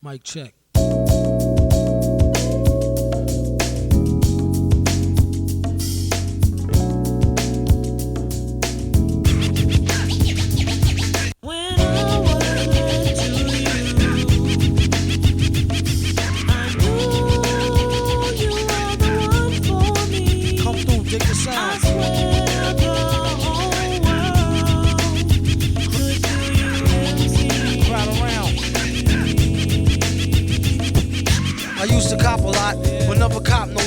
Mic check.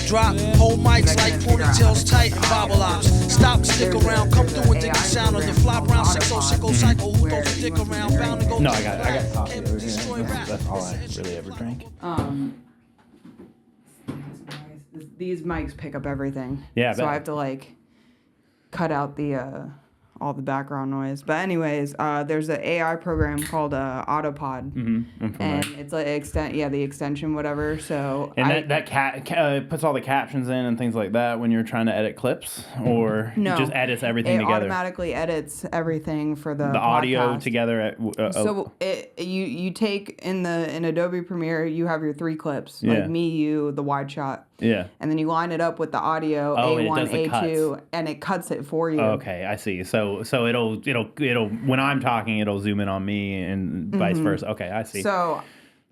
Drop, hold mics like ponytails tight and bobble ops. Stop, stick around, come through and dig the sound of the flop round 60 cycle. Who throws a dick around, bound to go. No, I got coffee over here. That's all I really ever drank. These mics pick up everything. Yeah, so I have to cut out the all the background noise. But anyways, there's an AI program called Autopod, and it's like the extension, whatever. So and that puts all the captions in and things like that when you're trying to edit clips, or no, it just edits everything together. It automatically edits everything for the audio podcast. together. So you take in Adobe Premiere, you have your 3 clips, like me, you, the wide shot. Yeah. And then you line it up with the audio A1, A2, and it cuts it for you. Okay, I see. So it'll when I'm talking, it'll zoom in on me and vice versa. Okay, I see. So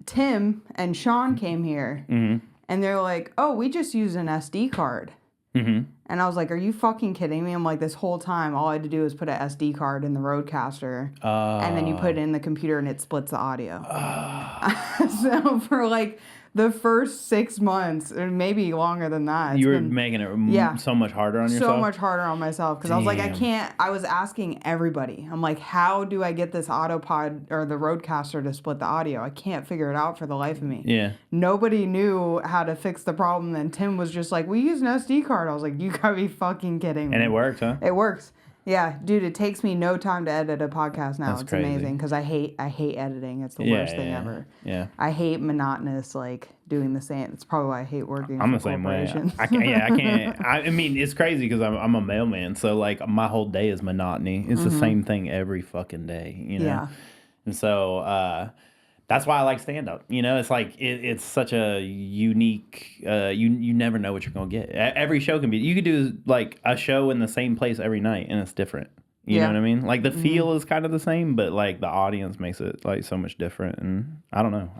Tim and Sean came here, and they're like, "Oh, we just use an SD card." And I was like, "Are you fucking kidding me?" I'm like, "This whole time, all I had to do was put an SD card in the Rodecaster, and then you put it in the computer, and it splits the audio." So for the first 6 months, or maybe longer than that. You were making it so much harder on yourself? So much harder on myself. Because I was like, I was asking everybody. I'm like, how do I get this Autopod or the Rodecaster to split the audio? I can't figure it out for the life of me. Yeah. Nobody knew how to fix the problem. And Tim was just like, we use an SD card. I was like, you gotta be fucking kidding me. And it works, huh? It works. Yeah, dude, it takes me no time to edit a podcast now. That's it's crazy. Amazing because I hate editing. It's the worst thing ever. Yeah. I hate monotonous doing the same. It's probably why I hate working. I'm for the same way. corporations. I can't. I mean, it's crazy because I'm a mailman, so my whole day is monotony. It's the same thing every fucking day, you know. Yeah. And so that's why I like stand up. You know, it's it's such a unique. You never know what you're gonna get. Every show can be. You could do a show in the same place every night, and it's different. You know what I mean? The feel is kind of the same, but the audience makes it so much different. And I don't know.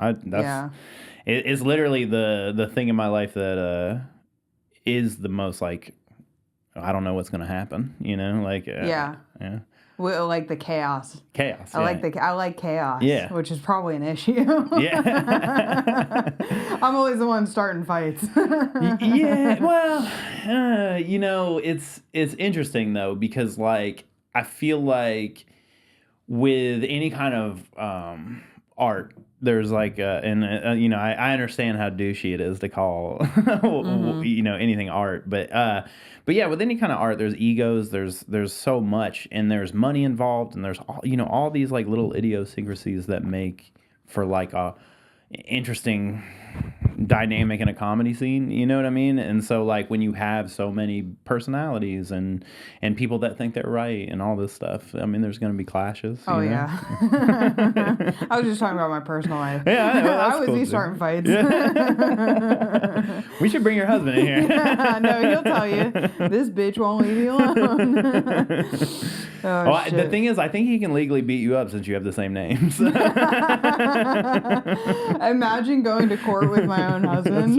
It's literally the thing in my life that is the most I don't know what's gonna happen. You know, yeah. Well, the chaos. Chaos. I like chaos. Yeah. Which is probably an issue. Yeah. I'm always the one starting fights. Yeah. Well, it's interesting though because I feel with any kind of art, there's I understand how douchey it is to call anything art, but yeah, with any kind of art, there's egos, there's so much, and there's money involved, and there's all these little idiosyncrasies that make for a interesting dynamic in a comedy scene, you know what I mean? And so when you have so many personalities and people that think they're right and all this stuff, I mean, there's going to be clashes. Yeah. I was just talking about my personal life. Yeah, I always be starting fights. Yeah. We should bring your husband in here. Yeah, no, he'll tell you, this bitch won't leave you alone. The thing is, I think he can legally beat you up since you have the same names. Imagine going to court with my own husband.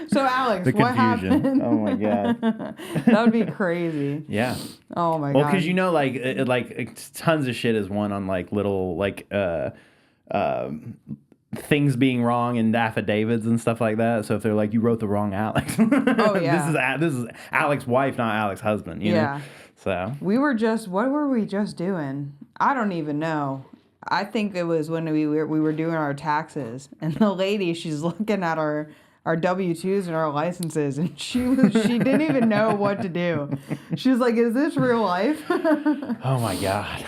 So Alex, what happened? Oh my god, that would be crazy. Yeah. Oh my god. Well, because tons of shit is won on little things being wrong in affidavits and stuff like that. So if they're you wrote the wrong Alex. Oh yeah. This is Alex's wife, not Alex's husband. You know? So what were we just doing? I don't even know. I think it was when we were doing our taxes, and the lady, she's looking at our W-2s and our licenses, and she didn't even know what to do. She was like, "Is this real life?" Oh my god!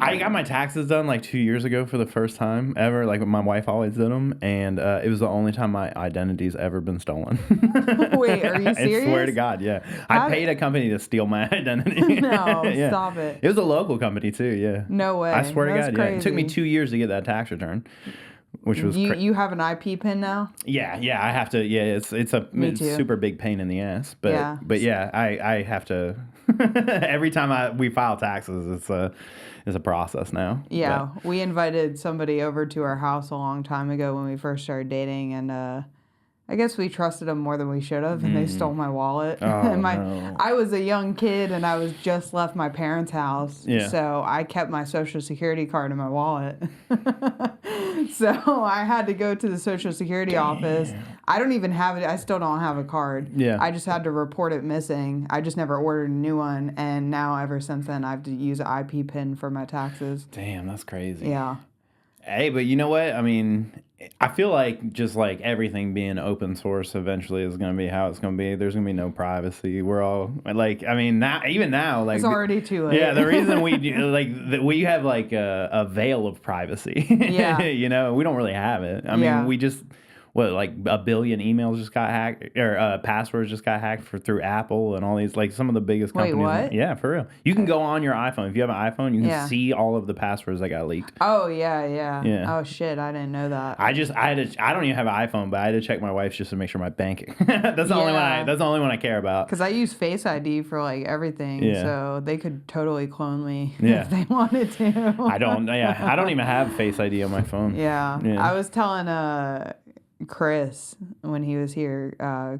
I got my taxes done 2 years ago for the first time ever. My wife always did them, and it was the only time my identity's ever been stolen. Wait, are you serious? I swear to God, yeah. I paid a company to steal my identity. No, Yeah. Stop it. It was a local company too. Yeah. No way. I swear to God, crazy. yeah. It took me 2 years to get that tax return. which was you have an IP pin now? Yeah, I have to. Yeah, it's a super big pain in the ass. But I have to. Every time we file taxes, it's a process now. Yeah, we invited somebody over to our house a long time ago when we first started dating, and I guess we trusted them more than we should have, and they stole my wallet. Oh, and no. I was a young kid, and I was just left my parents' house, so I kept my Social Security card in my wallet. So I had to go to the Social Security office. I don't even have it. I still don't have a card. Yeah. I just had to report it missing. I just never ordered a new one, and now ever since then, I have to use an IP pin for my taxes. Damn, that's crazy. Yeah. Hey, but you know what? I mean, I feel like just like everything being open source eventually is going to be how it's going to be. There's going to be no privacy. We're all like, I mean, now, like, it's already too late. Yeah, the reason we do, we have like a veil of privacy. Yeah. You know, we don't really have it. I mean, we just. What, like a billion emails just got hacked, or passwords just got hacked through Apple and all these, like some of the biggest companies. Wait, what? Yeah, for real. You can go on your iPhone. If you have an iPhone, you can see all of the passwords that got leaked. Oh, yeah. Yeah. Oh, shit, I didn't know that. I don't even have an iPhone, but I had to check my wife's just to make sure my banking. That's the only one I care about. Because I use Face ID for like everything, so they could totally clone me if they wanted to. I don't even have Face ID on my phone. Yeah. I was telling Chris when he was here,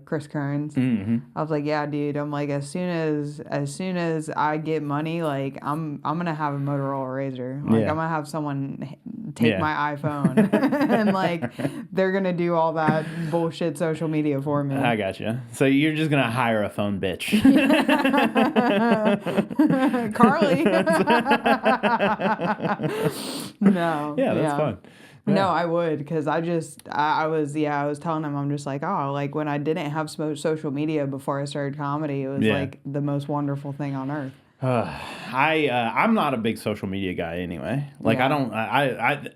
Chris Kearns. Mm-hmm. I was like, yeah, dude. I'm like, as soon as I get money, like I'm gonna have a Motorola Razr. Like I'm gonna have someone take my iPhone and like they're gonna do all that bullshit social media for me. I gotcha. So you're just gonna hire a phone bitch. Carly. No. Yeah, that's fun. Yeah. No, I would, because I was telling him, I'm just like, oh, like when I didn't have social media before I started comedy, it was like the most wonderful thing on earth. I'm not a big social media guy anyway. Like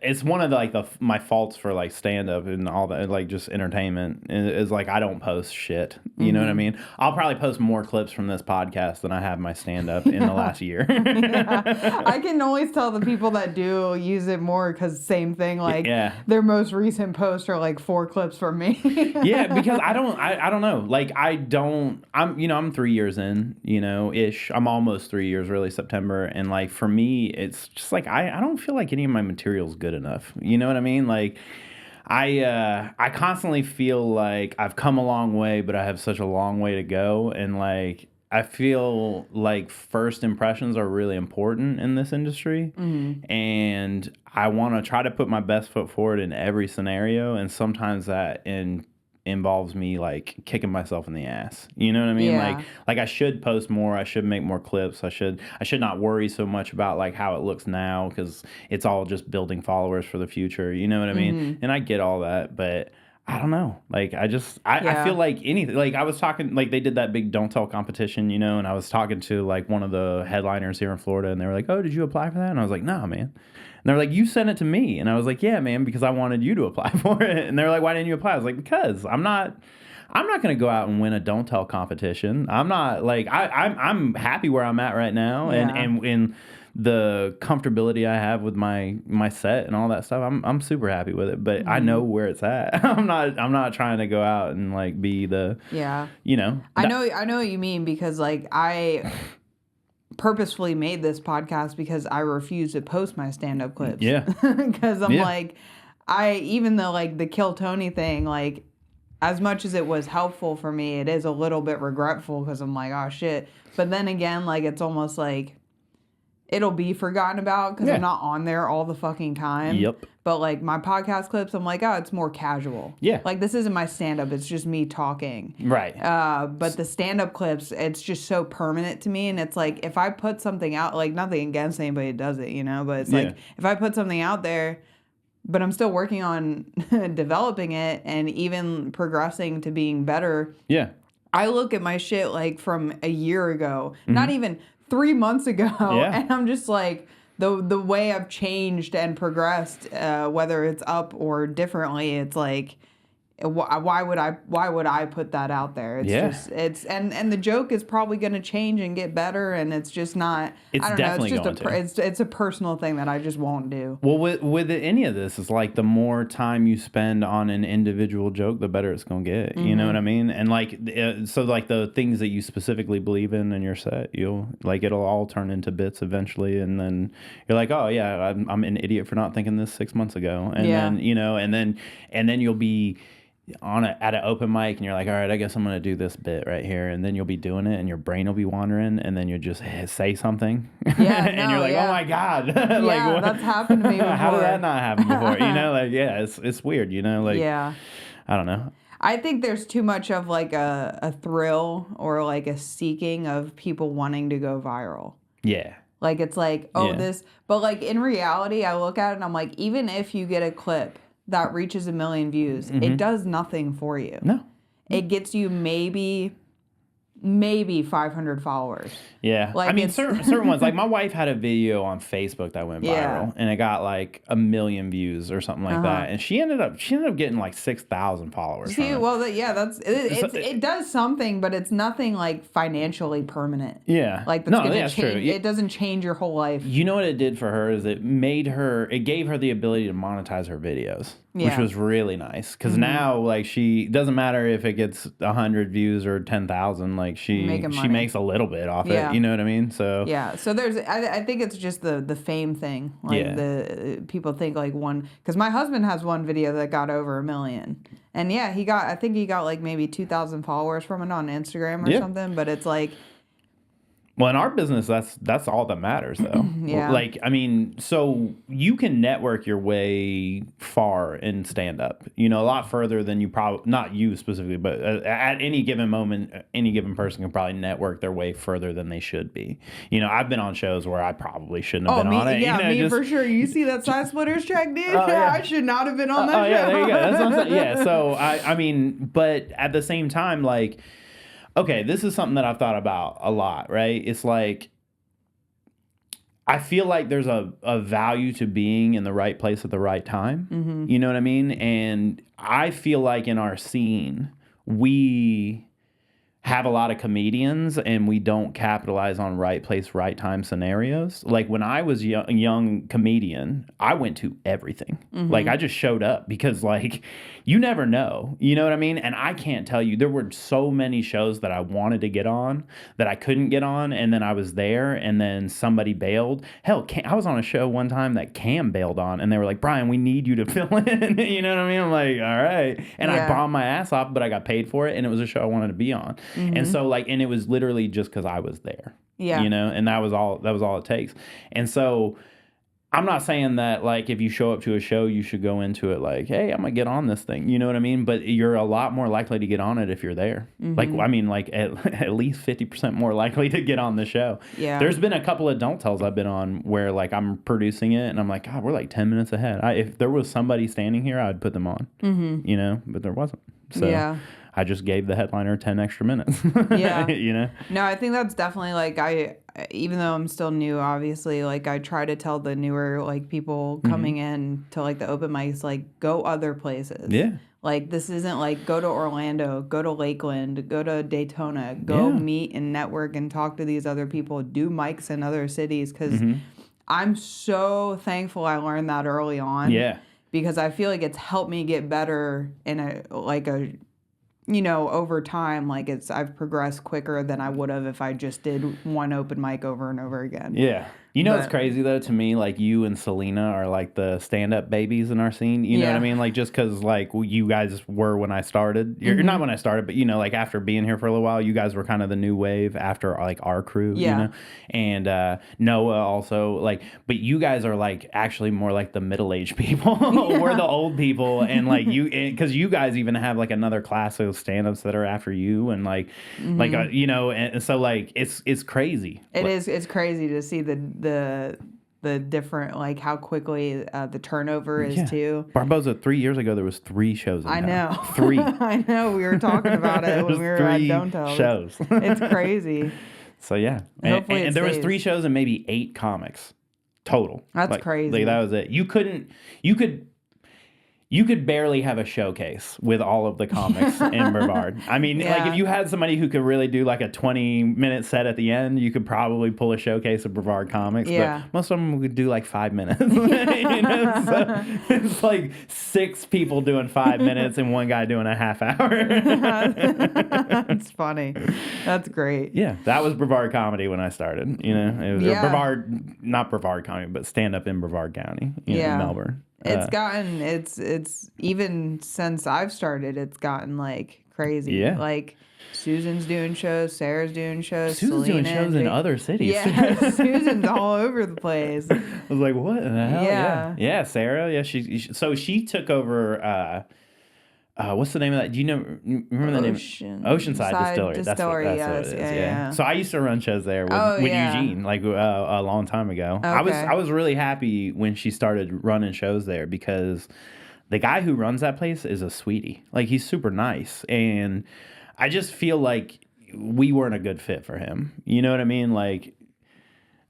it's one of the my faults for like stand up and all that, like just entertainment is like I don't post shit. You know what I mean? I'll probably post more clips from this podcast than I have my stand up in the last year. I can always tell the people that do use it more because same thing, like their most recent posts are like 4 clips from me. Yeah, because I don't know. Like I'm 3 years in, ish. I'm almost 3 years, really, September, and like for me it's just like I don't feel like any of my material is good enough. You know what I mean? Like I constantly feel like I've come a long way, but I have such a long way to go, and like I feel like first impressions are really important in this industry, and I want to try to put my best foot forward in every scenario, and sometimes that involves me like kicking myself in the ass. You know what I mean? Yeah. Like I should post more. I should make more clips. I should not worry so much about like how it looks now, because it's all just building followers for the future. You know what I mean? And I get all that, but I don't know. Like I feel like anything. Like I was talking, like they did that big Don't Tell competition, and I was talking to like one of the headliners here in Florida, and they were like, "Oh, did you apply for that?" And I was like, "No, man." And they're like, "You sent it to me." And I was like, "Yeah, man, because I wanted you to apply for it." And they're like, "Why didn't you apply?" I was like, "Because I'm not going to go out and win a Don't Tell competition. I'm not like I'm happy where I'm at right now, and the comfortability I have with my set and all that stuff. I'm super happy with it, but I know where it's at. I'm not trying to go out and like be the I know what you mean, because like I purposefully made this podcast because I refuse to post my stand-up clips. Yeah. Because I'm like, even though like the Kill Tony thing, like as much as it was helpful for me, it is a little bit regretful because I'm like, oh shit. But then again, like it's almost like it'll be forgotten about because I'm not on there all the fucking time. Yep. But like my podcast clips, I'm like, oh, it's more casual. Yeah. Like this isn't my stand-up. It's just me talking. Right. But the stand-up clips, it's just so permanent to me. And it's like, if I put something out, like nothing against anybody that does it, but it's like, if I put something out there, but I'm still working on developing it and even progressing to being better. Yeah. I look at my shit like from a year ago, not even 3 months ago, and I'm just like, the way I've changed and progressed, whether it's up or differently, it's like why would I put that out there? It's just and the joke is probably going to change and get better, and it's just not. It's I don't definitely know. It's a personal thing that I just won't do. Well, with any of this, it's like the more time you spend on an individual joke, the better it's gonna get. You know what I mean? And like, so like the things that you specifically believe in your set, it'll all turn into bits eventually, and then you're like, oh yeah, I'm an idiot for not thinking this 6 months ago, and then and then you'll be at an open mic and you're like, all right, I guess I'm going to do this bit right here. And then you'll be doing it and your brain will be wandering and then you'll just say something. Yeah, and you're like, oh my God. Yeah, what? That's happened to me before. How did that not happen before? It's weird, I don't know. I think there's too much of like a thrill or like a seeking of people wanting to go viral. Yeah. Like it's like, this, but like in reality, I look at it and I'm like, even if you get a clip that reaches 1 million views, it does nothing for you. No. It gets you maybe 500 followers. Yeah. Like I mean, certain ones. Like my wife had a video on Facebook that went viral and it got like 1 million views or something like that. And she ended up getting like 6,000 followers. See, well, it does something, but it's nothing like financially permanent. Yeah. Like that's true. It doesn't change your whole life. You know what it did for her is it gave her the ability to monetize her videos. Which was really nice because now, like, she doesn't matter if it gets 100 views or 10,000. Like, she makes a little bit off it. You know what I mean? So So I think it's just the fame thing. Like the people think like because my husband has one video that got over 1 million, and I think he got like maybe 2,000 followers from it on Instagram or something. But it's like. Well, in our business, that's all that matters, though. Like, I mean, so you can network your way far in stand-up. A lot further than you probably, not you specifically, but at any given moment, any given person can probably network their way further than they should be. I've been on shows where I probably shouldn't have been on it. Yeah, me for sure. You see that Side Splitters track, dude? I should not have been on that show. Yeah, there you go. That's what I'm saying. Yeah, so, I mean, but at the same time, like, okay, this is something that I've thought about a lot, right? It's like, I feel like there's a value to being in the right place at the right time. You know what I mean? And I feel like in our scene, we have a lot of comedians and we don't capitalize on right place, right time scenarios. Like when I was a young comedian, I went to everything. Like I just showed up because like you never know, you know what I mean? And I can't tell you, there were so many shows that I wanted to get on that I couldn't get on. And then I was there and then somebody bailed. Hell, I was on a show one time that Cam bailed on and they were like, Brian, we need you to fill in. You know what I mean? I'm like, all right. And I bombed my ass off, but I got paid for it and it was a show I wanted to be on. And so like, and it was literally just because I was there, and that was all it takes. And so I'm not saying that like, if you show up to a show, you should go into it like, hey, I'm gonna get on this thing. You know what I mean? But you're a lot more likely to get on it if you're there. Like, I mean, like at least 50% more likely to get on the show. Yeah. There's been a couple of Don't Tells I've been on where like I'm producing it and I'm like, God, we're like 10 minutes ahead. If there was somebody standing here, I'd put them on, but there wasn't. So I just gave the headliner 10 extra minutes. No, I think that's definitely like even though I'm still new, obviously, like I try to tell the newer like people coming in to like the open mics, like go other places. Yeah. Like this isn't like go to Orlando, go to Lakeland, go to Daytona, go meet and network and talk to these other people, do mics in other cities. Because I'm so thankful I learned that early on. Yeah. Because I feel like it's helped me get better in over time, like I've progressed quicker than I would have if I just did one open mic over and over again. Yeah. It's crazy though to me, like you and Selena are like the stand-up babies in our scene. You know what I mean? Like just because like you guys were when I started. You're not when I started, but like after being here for a little while, you guys were kind of the new wave after like our crew. Yeah. And Noah also like, but you guys are like actually more like the middle-aged people. We're the old people, and like because you guys even have like another class of stand-ups that are after you, and like and so like it's crazy. It's crazy to see the different, like how quickly the turnover is too. Barboza, 3 years ago, there was 3 shows in I know. 3. I know. We were talking about it when we were at Don't Tell. Shows. It's crazy. So yeah. And there was 3 shows and maybe 8 comics total. That's crazy. Like that was it. You you could barely have a showcase with all of the comics in Brevard. I mean, like if you had somebody who could really do like a 20-minute set at the end, you could probably pull a showcase of Brevard comics. Yeah. But most of them would do like 5 minutes. You know? So it's like 6 people doing 5 minutes and one guy doing a half hour. That's funny. That's great. Yeah, that was Brevard comedy when I started. You know, it was Brevard, not Brevard comedy, but stand up in Brevard County, in Melbourne. It's gotten it's even since I've started, it's gotten like crazy. Yeah. Like Susan's doing shows, Sarah's doing shows, Susan's Selena doing shows in other cities. Yeah, Susan's all over the place. I was like, what in the hell? Yeah. Yeah, Sarah. Yeah, she took over. What's the name of that? Do you know? Remember the name? Oceanside Distillery. That's what it is. Yeah. So I used to run shows there with Eugene, like a long time ago. Okay. I was really happy when she started running shows there because the guy who runs that place is a sweetie. Like he's super nice, and I just feel like we weren't a good fit for him. You know what I mean? Like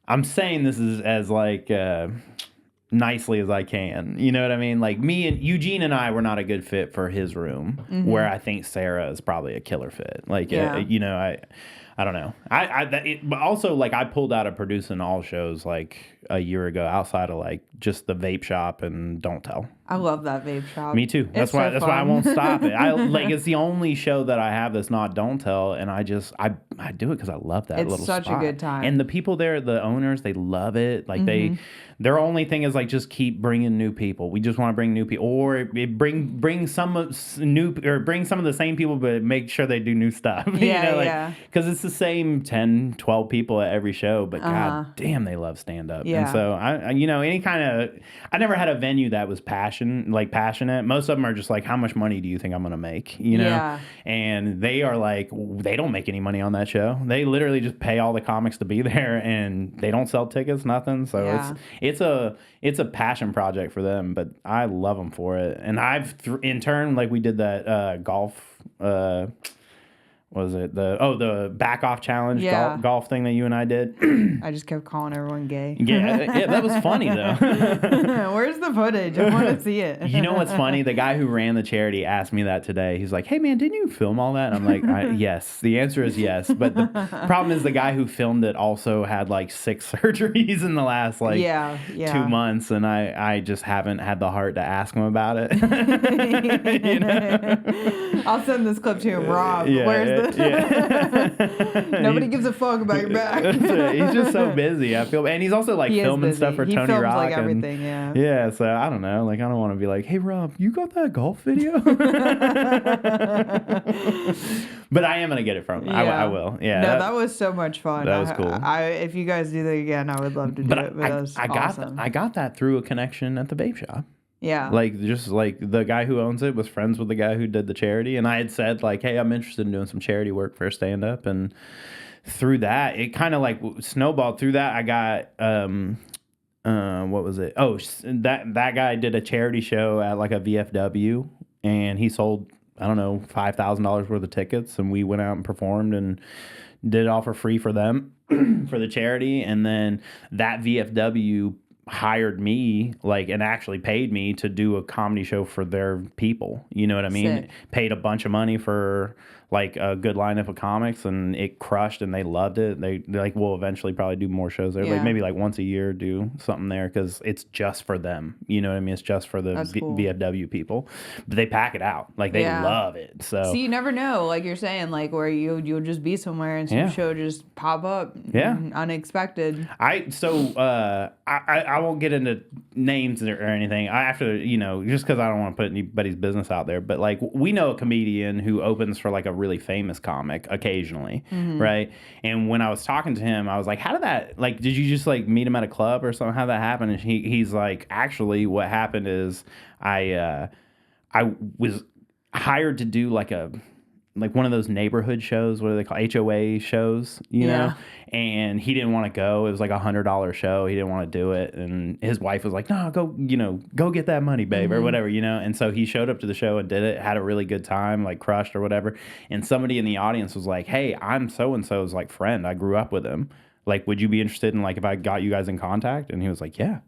I'm saying this is as like. Nicely as I can. You know what I mean? Like me and Eugene and I were not a good fit for his room, where I think Sarah is probably a killer fit. Like, you know, I don't know. But also like I pulled out of producing all shows like a year ago outside of like just the vape shop and Don't Tell. I love that vape shop. Me too. That's why I won't stop it. Like it's the only show that I have that's not Don't Tell, and I do it because I love that little spot. It's such a good time. And the people there, the owners, they love it. Like their only thing is like just keep bringing new people. We just want to bring new people, or bring some of the same people, but make sure they do new stuff. Because it's the same 10, 12 people at every show, but god damn, they love stand up. Yeah. And so I never had a venue that was passionate. Most of them are just like, how much money do you think I'm gonna make? You know? Yeah. And they are like, they don't make any money on that show. They literally just pay all the comics to be there, and they don't sell tickets, nothing. So it's a passion project for them, but I love them for it. And I've in turn, like we did that golf. What was it? The back off challenge golf thing that you and I did. I just kept calling everyone gay. Yeah, that was funny though. Where's the footage? I want to see it. You know what's funny? The guy who ran the charity asked me that today. He's like, "Hey man, didn't you film all that?" And I'm like, "Yes." The answer is yes. But the problem is the guy who filmed it also had like 6 surgeries in the last 2 months, and I just haven't had the heart to ask him about it. You know? I'll send this clip to him, Rob. Where's the nobody gives a fuck about your back. He's just so busy. I feel, and he's also like filming stuff for Tony Rock. Like everything, yeah. So I don't know. Like I don't want to be like, hey Rob, you got that golf video? But I am gonna get it from him. I will. Yeah. No, that was so much fun. That was cool. If you guys do that again, I would love to do it. But I got that through a connection at the vape shop. Yeah. Like, just like the guy who owns it was friends with the guy who did the charity. And I had said, like, hey, I'm interested in doing some charity work for a stand up. And through that, it kind of like snowballed. Through that, I got, what was it? Oh, that guy did a charity show at like a VFW. And he sold, I don't know, $5,000 worth of tickets. And we went out and performed and did it all for free for them, for the charity. And then that VFW hired me and actually paid me to do a comedy show for their people. You know what I mean? Sick. Paid a bunch of money for like a good lineup of comics, and it crushed, and they loved it. They like will eventually probably do more shows there, like maybe like once a year do something there, because it's just for them. You know what I mean? It's just for the VFW people, but they pack it out. Like they love it. So you never know, like you're saying, like where you'll just be somewhere and some show just pop up, unexpected. I won't get into names or anything. Just because I don't want to put anybody's business out there, but like we know a comedian who opens for like a really famous comic occasionally, right? And when I was talking to him, I was like, how did that, like, did you just like meet him at a club or something? How'd that happen? And he's like, actually what happened is I was hired to do like one of those neighborhood shows. What are they called? HOA shows, you know? And he didn't want to go. It was like $100 show. He didn't want to do it. And his wife was like, no, go get that money, babe, or whatever, you know? And so he showed up to the show and did it, had a really good time, like crushed or whatever. And somebody in the audience was like, hey, I'm so-and-so's like friend. I grew up with him. Like, would you be interested in like if I got you guys in contact? And he was like, yeah.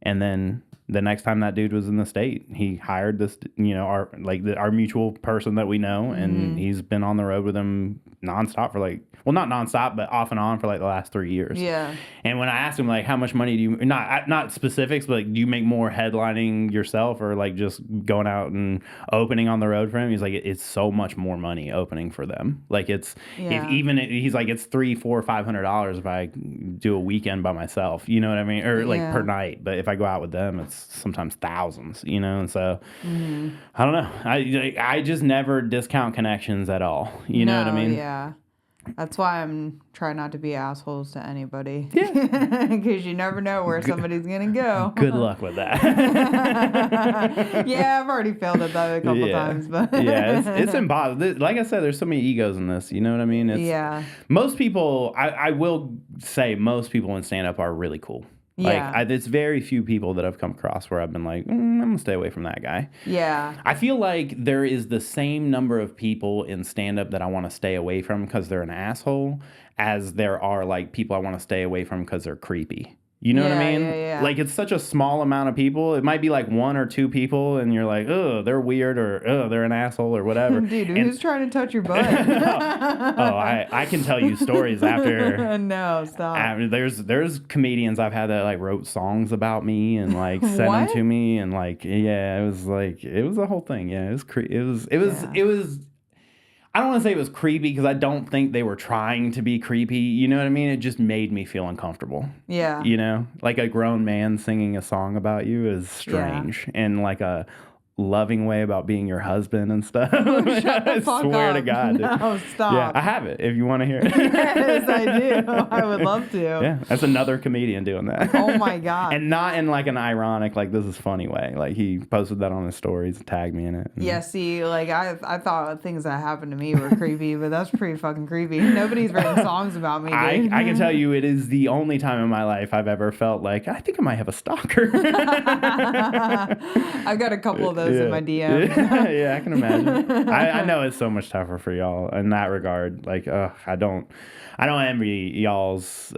And then the next time that dude was in the state, he hired this, our mutual person that we know, and he's been on the road with him nonstop for not nonstop, but off and on for the last 3 years. Yeah. And when I asked him how much money do you, not specifics, but do you make more headlining yourself or just going out and opening on the road for him? He's like, it's so much more money opening for them. He's like, it's $300, $400, $500 if I do a weekend by myself, you know what I mean? Or per night. But if I go out with them, it's sometimes thousands, and so I don't know. I just never discount connections at all. You know what I mean? Yeah. That's why I'm trying not to be assholes to anybody. Yeah. Because you never know where somebody's going to go. Good luck with that. Yeah, I've already failed at that a couple times. But yeah, it's impossible. Like I said, there's so many egos in this. You know what I mean? Most people, I will say most people in stand-up are really cool. There's very few people that I've come across where I've been like, I'm going to stay away from that guy. Yeah. I feel like there is the same number of people in stand-up that I want to stay away from because they're an asshole as there are, people I want to stay away from because they're creepy. You know what I mean? Yeah. It's such a small amount of people. It might be one or two people, and you're like, oh, they're weird, or oh, they're an asshole, or whatever. Dude, who's trying to touch your butt? I can tell you stories after. No, stop. There's comedians I've had that wrote songs about me and sent them to me, and it was a whole thing. Yeah, it was. I don't want to say it was creepy because I don't think they were trying to be creepy. You know what I mean? It just made me feel uncomfortable. Yeah. A grown man singing a song about you is strange. Yeah. And a loving way about being your husband and stuff. I swear to God. No, stop. Yeah, I have it if you want to hear it. Yes, I do. I would love to. Yeah, that's another comedian doing that. Oh my God. And not in an ironic, this is funny way. He posted that on his stories and tagged me in it. Yeah, see, I thought things that happened to me were creepy, but that's pretty fucking creepy. Nobody's written songs about me, dude. I can tell you it is the only time in my life I've ever felt I think I might have a stalker. I've got a couple of those in my DM. Yeah, I can imagine. I know it's so much tougher for y'all in that regard. I don't envy y'all's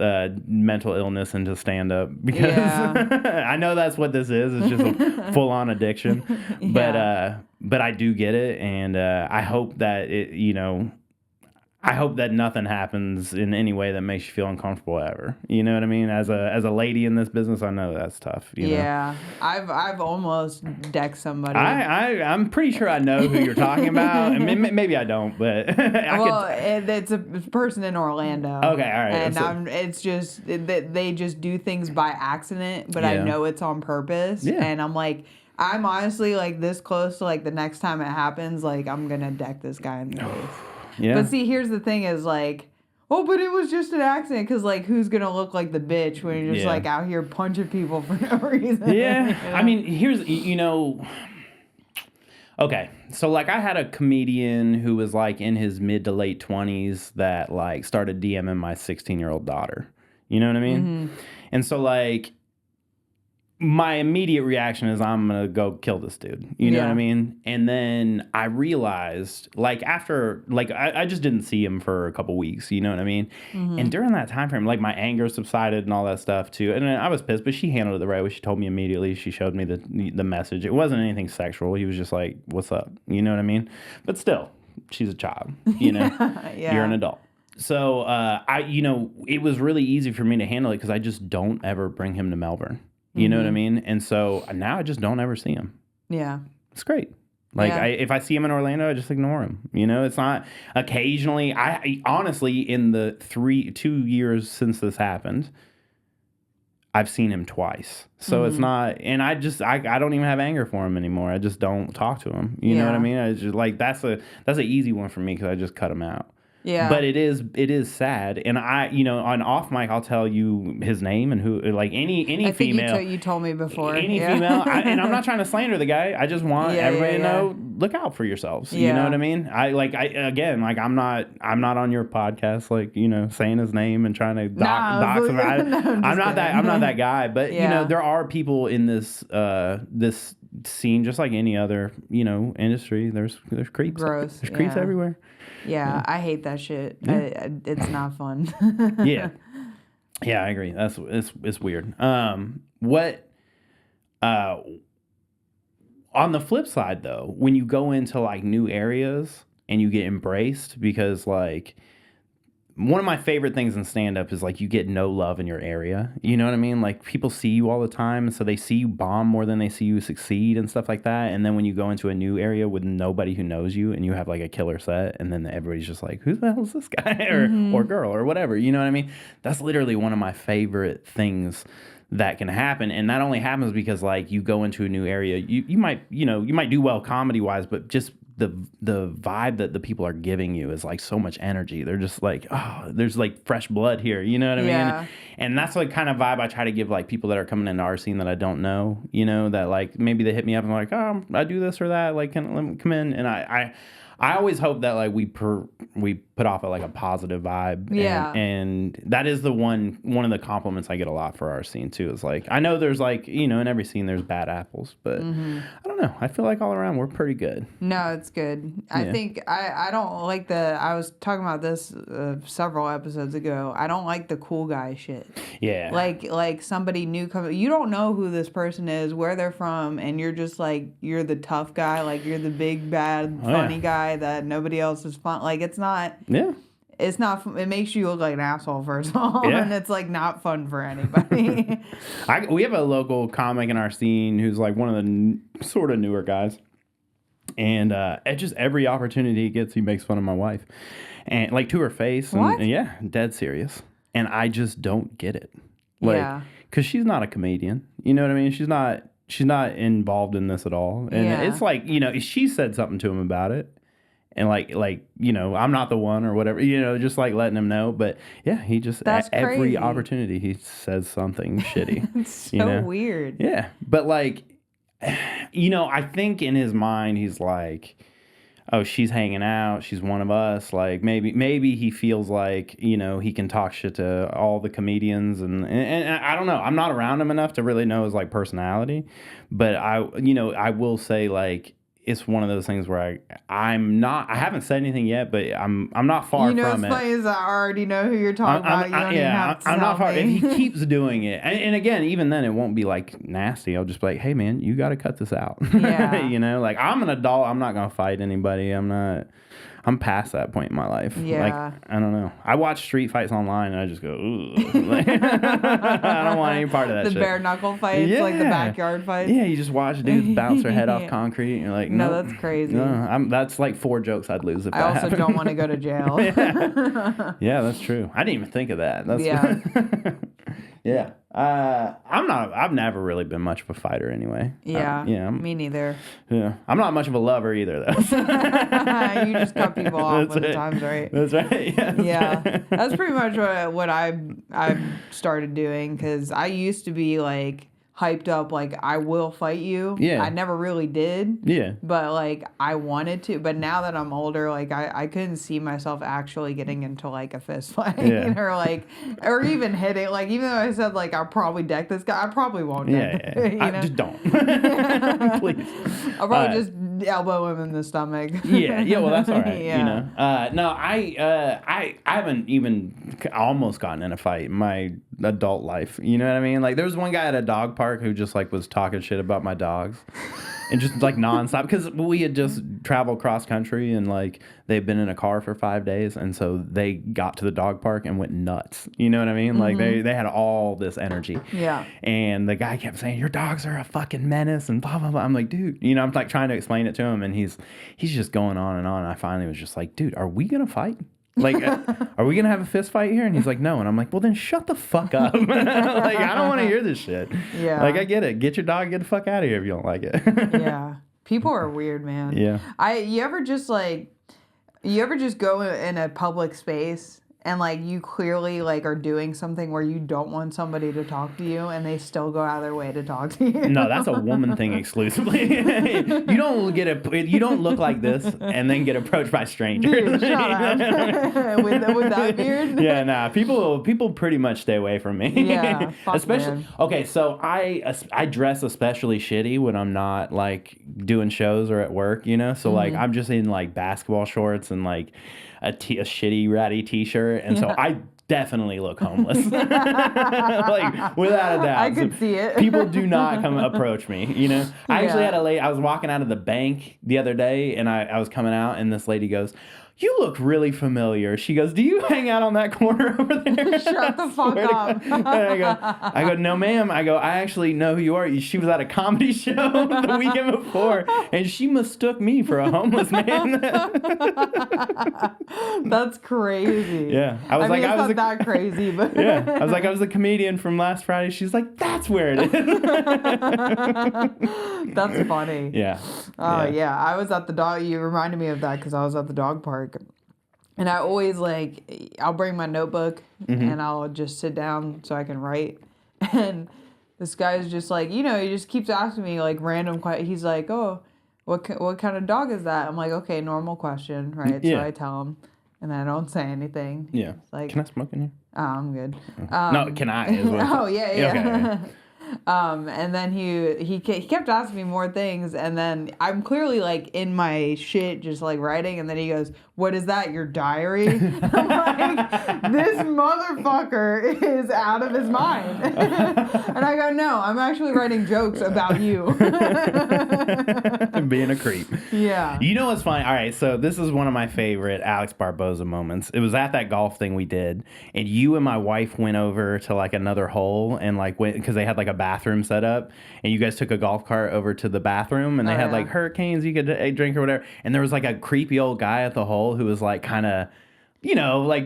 mental illness into stand up because I know that's what this is. It's just a full on addiction. But I do get it, and I hope that I hope that nothing happens in any way that makes you feel uncomfortable ever. You know what I mean? As a lady in this business, I know that's tough. You know? I've almost decked somebody. I'm pretty sure I know who you're talking about. I mean, maybe I don't, but it's a person in Orlando. Okay, all right. And it's just they just do things by accident, but I know it's on purpose. Yeah. And I'm I'm honestly this close to the next time it happens, I'm gonna deck this guy in the face. Yeah. But see, here's the thing is oh, but it was just an accident because who's going to look like the bitch when you're just out here punching people for no reason? Yeah. You know? I mean, here's, okay. So I had a comedian who was in his mid to late 20s that started DMing my 16-year-old daughter. You know what I mean? Mm-hmm. And so my immediate reaction is I'm going to go kill this dude. You know what I mean? And then I realized, after, I just didn't see him for a couple weeks. You know what I mean? Mm-hmm. And during that time frame, my anger subsided and all that stuff, too. And I was pissed, but she handled it the right way. She told me immediately. She showed me the message. It wasn't anything sexual. He was just what's up? You know what I mean? But still, she's a child. You know? You're an adult. So, it was really easy for me to handle it because I just don't ever bring him to Melbourne. You know what I mean? And so now I just don't ever see him. Yeah. It's great. If I see him in Orlando, I just ignore him. It's not occasionally. I honestly, in the 2 years since this happened, I've seen him twice. So it's not, and I don't even have anger for him anymore. I just don't talk to him. You know what I mean? I just that's an easy one for me because I just cut him out. Yeah. But it is sad. And on off mic, I'll tell you his name and who, any female. I think you told me before. Any female. And I'm not trying to slander the guy. I just want everybody to know, look out for yourselves. Yeah. You know what I mean? I'm not on your podcast, saying his name and trying to dox him. I'm not that guy. But, there are people in this scene, just like any other, industry. There's creeps. Gross. There's creeps everywhere. Yeah, I hate that shit. Yeah. It's not fun. Yeah, I agree. It's weird. What On the flip side, though, when you go into like new areas and you get embraced, because like one of my favorite things in stand-up is like you get no love in your area. You know what I mean? Like people see you all the time, so they see you bomb more than they see you succeed and stuff like that. And then when you go into a new area with nobody who knows you and you have like a killer set, and then everybody's just like, who the hell is this guy or girl or whatever? You know what I mean? That's literally one of my favorite things that can happen. And that only happens because like you go into a new area, you might do well comedy wise, but just the vibe that the people are giving you is like so much energy. They're just like, oh, there's like fresh blood here. You know what I mean? And that's like kind of vibe I try to give like people that are coming into our scene that I don't know, you know, that like maybe they hit me up and like, oh, I do this or that. Like, let me come in. And I always hope that like we put off a positive vibe. Yeah. And that is one of the compliments I get a lot for our scene too. Is like, I know there's like, you know, in every scene there's bad apples, but I don't know. I feel like all around we're pretty good. No, it's good. I think I don't like I was talking about this several episodes ago. I don't like the cool guy shit. Yeah. Like somebody new comes, you don't know who this person is, where they're from, and you're just like, you're the tough guy, like you're the big bad funny guy that nobody else is fun. Like it's not. Yeah. It's not. It makes you look like an asshole first of all, and it's like not fun for anybody. We have a local comic in our scene who's like one of the sort of newer guys, and at just every opportunity he gets, he makes fun of my wife, and like to her face, and yeah, dead serious. And I just don't get it, like, because she's not a comedian. You know what I mean? She's not involved in this at all, and it's like, you know, she said something to him about it. And like, you know, I'm not the one or whatever, you know, just like letting him know. But yeah, he just, at every opportunity, he says something shitty. It's so weird. Yeah. But like, you know, I think in his mind, he's like, oh, she's hanging out. She's one of us. Like maybe he feels like, you know, he can talk shit to all the comedians. And I don't know. I'm not around him enough to really know his like personality. But I will say like, it's one of those things where I haven't said anything yet, but I'm not far from it. You know, it's funny is I already know who you're talking about. You don't even have to I'm not far. me. If he keeps doing it, and again, even then, it won't be like nasty. I'll just be like, hey man, you got to cut this out. Yeah. You know, like I'm an adult. I'm not gonna fight anybody. I'm past that point in my life. Yeah. Like, I don't know. I watch street fights online and I just go, ooh. Like, I don't want any part of that shit. The bare knuckle fights, like the backyard fights. Yeah, you just watch dudes bounce their head off concrete and you're like, no, that's crazy. No, that's like 4 jokes I'd lose if I that also happened. don't want to go to jail. Yeah, that's true. I didn't even think of that. That's yeah. I've never really been much of a fighter anyway. Yeah. Me neither. Yeah. I'm not much of a lover either though. You just cut people off when the time's right. That's right. Yeah. That's pretty much what I've started doing, because I used to be like hyped up, like I will fight you. Yeah. I never really did. Yeah. But like I wanted to. But now that I'm older, like I couldn't see myself actually getting into like a fist fight or even hitting. Like even though I said like I'll probably deck this guy, I probably won't deck him. I just don't. Please. I'll probably just elbow him in the stomach. Yeah, well that's all right. You know. No, I haven't even almost gotten in a fight in my adult life. You know what I mean? Like there was one guy at a dog park who just like was talking shit about my dogs. And just like nonstop, because we had just traveled cross country and like they've been in a car for 5 days, and so they got to the dog park and went nuts. You know what I mean? Like they had all this energy. Yeah. And the guy kept saying, "Your dogs are a fucking menace," and blah blah blah. I'm like, dude, you know, I'm like trying to explain it to him, and he's just going on and on. And I finally was just like, dude, are we gonna fight? Like, are we going to have a fist fight here? And he's like, no. And I'm like, well, then shut the fuck up. Like, I don't want to hear this shit. Yeah. Like, I get it. Get your dog, get the fuck out of here if you don't like it. Yeah. People are weird, man. Yeah. You ever just go in a public space and like you clearly like are doing something where you don't want somebody to talk to you, and they still go out of their way to talk to you? No, that's a woman thing exclusively. You don't look like this and then get approached by strangers. Dude, shut up. with that beard? Yeah, nah. People pretty much stay away from me. Yeah, fuck, especially man. Okay, so I dress especially shitty when I'm not like doing shows or at work, you know. So like I'm just in like basketball shorts and like a shitty ratty t-shirt, and so I definitely look homeless. Like, without a doubt. I could see it. People do not come approach me, you know? I actually had a lady, I was walking out of the bank the other day, and I was coming out, and this lady goes, "You look really familiar." She goes, "Do you hang out on that corner over there?" Shut the fuck up. And I go, "No, ma'am." I go, "I actually know who you are. She was at a comedy show the weekend before, and she mistook me for a homeless man." That's crazy. Yeah. I was not that crazy, but yeah. I was the comedian from last Friday. She's like, "That's where it is." That's funny. Yeah. Yeah. I was at the dog. You reminded me of that because I was at the dog park. And I always I'll bring my notebook and I'll just sit down so I can write. And this guy's just he just keeps asking me random questions. He's like, "Oh, what kind of dog is that?" I'm like, "Okay, normal question, right?" Yeah. So I tell him, and then I don't say anything. Yeah. It's Can I smoke in here? "Oh, I'm good." No, can I? Is what Oh yeah. Okay. And then he kept asking me more things, and then I'm clearly in my shit just writing, and then he goes, "What is that, your diary?" I'm like, this motherfucker is out of his mind. And I go, "No, I'm actually writing jokes about you." Being a creep. Yeah. You know what's funny? All right, so this is one of my favorite Alex Barboza moments. It was at that golf thing we did, and you and my wife went over to another hole and went because they had a bathroom set up, and you guys took a golf cart over to the bathroom, and they had hurricanes you could drink or whatever, and there was a creepy old guy at the hole who was kind of,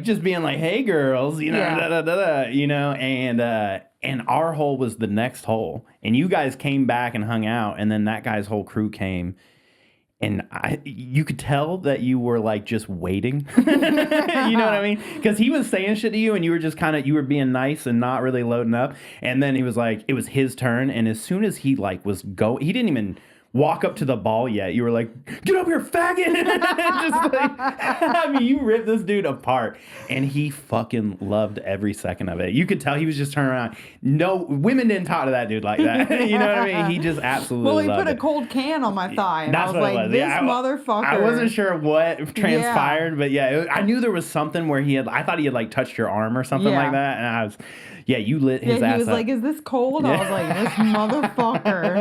just being "Hey girls," and our hole was the next hole, and you guys came back and hung out, and then that guy's whole crew came. And you could tell that you were just waiting. You know what I mean? Because he was saying shit to you, and you were just you were being nice and not really loading up. And then he was it was his turn. And as soon as he was going, he didn't even walk up to the ball yet. You were like, "Get up here, faggot!" Just I mean, you ripped this dude apart, and he fucking loved every second of it. You could tell he was just turning around. No, women didn't talk to that dude like that. You know what I mean? He just absolutely Well, he loved put a it. cold can on my thigh, and That's I was what it like, was. "This Yeah, motherfucker." I wasn't sure what transpired, but yeah, I knew there was something where I thought he had touched your arm or something like that, and I was, you lit his ass he was up. "Is this cold?" I was like, "This motherfucker."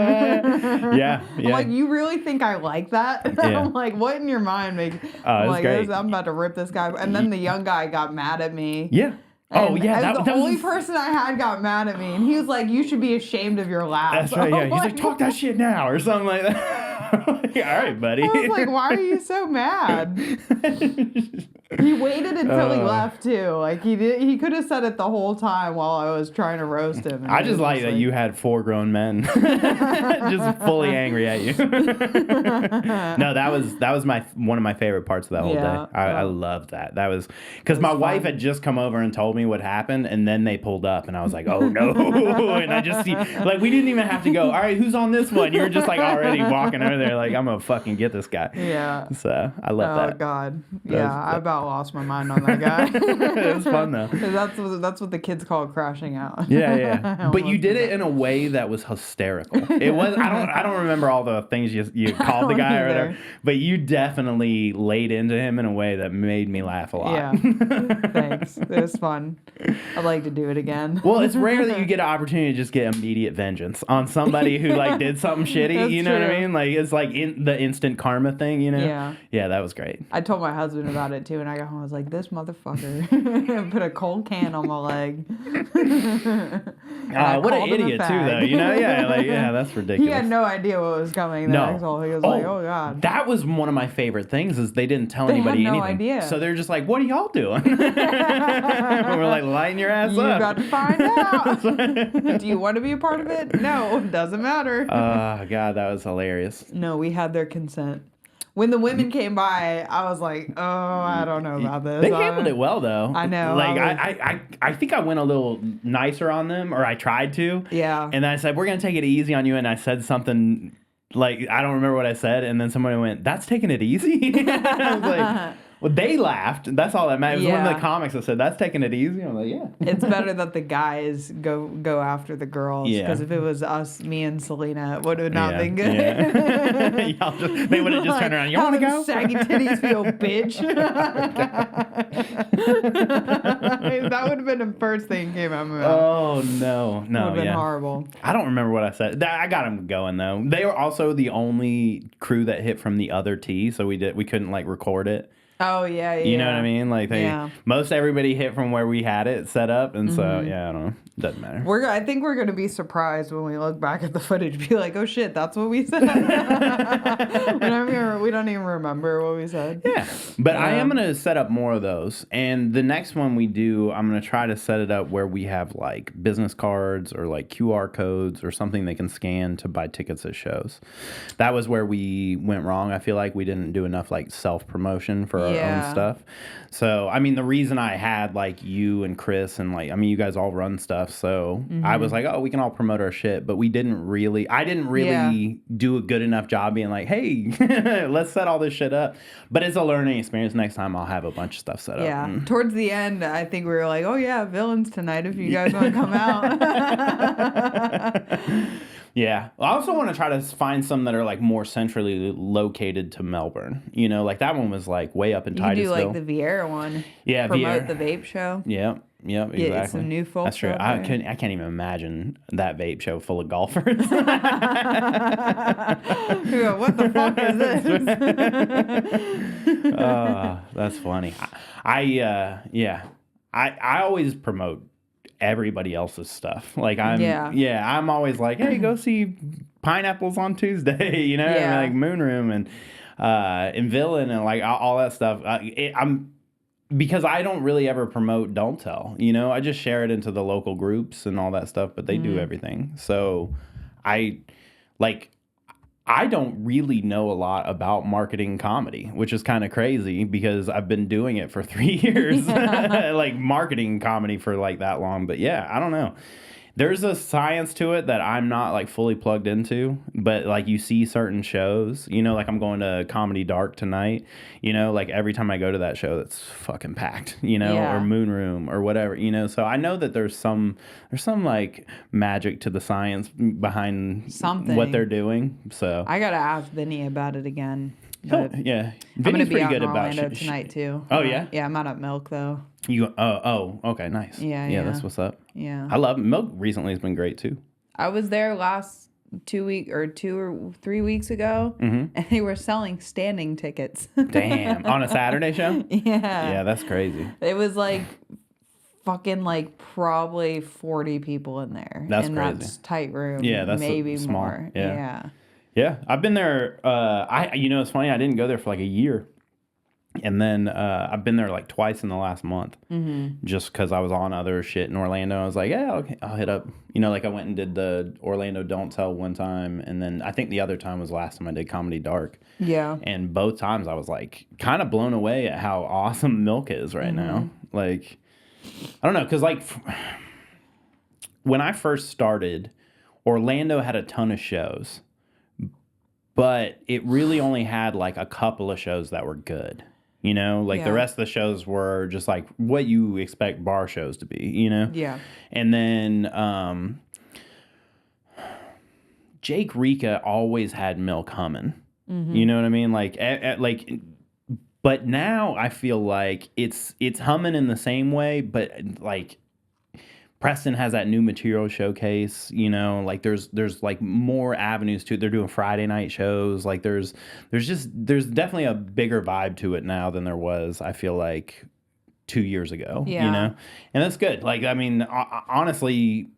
Yeah. I'm like, "You really think I like that?" Yeah. I'm like, "What in your mind makes?" It's great. I'm about to rip this guy. And then the young guy got mad at me. Yeah. Oh, And yeah. the only person I had got mad at me, and he was like, "You should be ashamed of your laugh." That's right. Yeah. He's like, "Talk that shit now," or something like that. All right, buddy. I was like, "Why are you so mad?" He waited until he left too. He could have said it the whole time while I was trying to roast him. I just like that you had 4 grown men just fully angry at you. No, that was one of my favorite parts of that whole day. I loved that. That was because my wife had just come over and told me what happened, and then they pulled up, and I was like, "Oh no!" And I just see we didn't even have to go, "All right, who's on this one?" You were just already walking over there, "I'm gonna fucking get this guy." Yeah. So I love that. Oh God. Yeah, I about lost my mind on that guy. It was fun though. That's what the kids call crashing out. Yeah. But you did it in a way that was hysterical. It was. I don't remember all the things you called the guy or whatever, but you definitely laid into him in a way that made me laugh a lot. Yeah. Thanks. It was fun. I'd like to do it again. Well, it's rare that you get an opportunity to just get immediate vengeance on somebody who did something shitty. That's you know what I true. mean? It's in the instant karma thing. You know? Yeah. Yeah, that was great. I told my husband about it too, and I got home. I was like, "This motherfucker put a cold can on my leg." What an idiot too, though. You know? Yeah, that's ridiculous. He had no idea what was coming. No. He was like, "Oh God." That was one of my favorite things is they didn't tell anybody had no anything. idea. So they're just like, "What are y'all doing?" We're lighting your ass You up. got to find out. Do you want to be a part of it? No, doesn't matter. Oh, God, that was hilarious. No, we had their consent. When the women came by, I was like, "Oh, I don't know about this." They handled it well, though. I know. I think I went a little nicer on them, or I tried to. Yeah. And then I said, "We're going to take it easy on you." And I said something I don't remember what I said. And then somebody went, "That's taking it easy?" I was like, Well, they laughed. That's all that matters. It was one of Yeah. the comics that said, that's taking it easy. I'm like, yeah. It's better that the guys go after the girls. Yeah. Because if it was us, me and Selena, it would have not been good. Yeah. They would have just turned around. You want to How go? do saggy titties feel, bitch? That would have been the first thing that came out of my mouth. Oh, no. Would have been yeah. horrible. I don't remember what I said. I got them going, though. They were also the only crew that hit from the other tee, so we couldn't, like, record it. Oh, yeah. You know what I mean? Like, most everybody hit from where we had it set up, and so, yeah, I don't know. Doesn't matter. I think we're going to be surprised when we look back at the footage. Be like, oh, shit, that's what we said. we don't even remember what we said. Yeah. But I am going to set up more of those. And the next one we do, I'm going to try to set it up where we have, like, business cards or, like, QR codes or something they can scan to buy tickets at shows. That was where we went wrong. I feel like we didn't do enough, like, self-promotion for our own stuff. So, I mean, the reason I had, like, you and Chris and, like, I mean, you guys all run stuff. So I was like, oh, we can all promote our shit. But I didn't really do a good enough job being like, hey, let's set all this shit up. But it's a learning experience. Next time I'll have a bunch of stuff set up. Yeah. Towards the end, I think we were like, oh, yeah, villains tonight if you guys want to come out. Yeah. I also want to try to find some that are like more centrally located to Melbourne. You know, like that one was like way up in Titusville. You do like the Vieira one. Yeah, Promote Vieira. the vape show. Yeah. Yep, exactly. Yeah, some new folks. That's true. I can't even imagine that vape show full of golfers. You go, what the fuck is this? That's funny. I always promote everybody else's stuff. Like I'm always like, hey, go see Pineapples on Tuesday, you know, and like Moon Room and Villain and like all that stuff. Because I don't really ever promote Don't Tell, you know, I just share it into the local groups and all that stuff, but they do everything. So I don't really know a lot about marketing comedy, which is kind of crazy because I've been doing it for 3 years, like marketing comedy for like that long. But yeah, I don't know. There's a science to it that I'm not like fully plugged into, but like you see certain shows, you know, like I'm going to Comedy Dark tonight, you know, like every time I go to that show, that's fucking packed, you know, or Moon Room or whatever, you know. So I know that there's some like magic to the science behind what they're doing. So I gotta ask Vinny about it again. Oh, yeah, I'm gonna Vinny's be pretty out good in about Orlando tonight too. Oh yeah, yeah. I'm out at Milk though. Okay, nice. Yeah, that's what's up. Yeah, I love Milk. Recently has been great too. I was there last 2 or 3 weeks ago, and they were selling standing tickets. Damn, on a Saturday show? Yeah, that's crazy. It was like fucking like probably 40 people in there. That's in crazy. That tight room. Yeah, that's maybe small. more. Yeah. Yeah, I've been there. It's funny. I didn't go there for like a year, and then I've been there like twice in the last month, just because I was on other shit in Orlando. I was like, yeah, okay, I'll hit up. You know, like I went and did the Orlando Don't Tell one time, and then I think the other time was last time I did Comedy Dark. Yeah. And both times I was like kind of blown away at how awesome Milk is right now. Like, I don't know, because like when I first started, Orlando had a ton of shows. But it really only had like a couple of shows that were good, you know? Like the rest of the shows were just like what you expect bar shows to be, you know? Yeah. And then Jake Rika always had Milk humming. You know what I mean? But now I feel like it's humming in the same way, but like Preston has that new material showcase, you know, like there's like more avenues to it. They're doing Friday night shows. Like there's definitely a bigger vibe to it now than there was, I feel like 2 years ago, you know, and that's good. Like, I mean, honestly,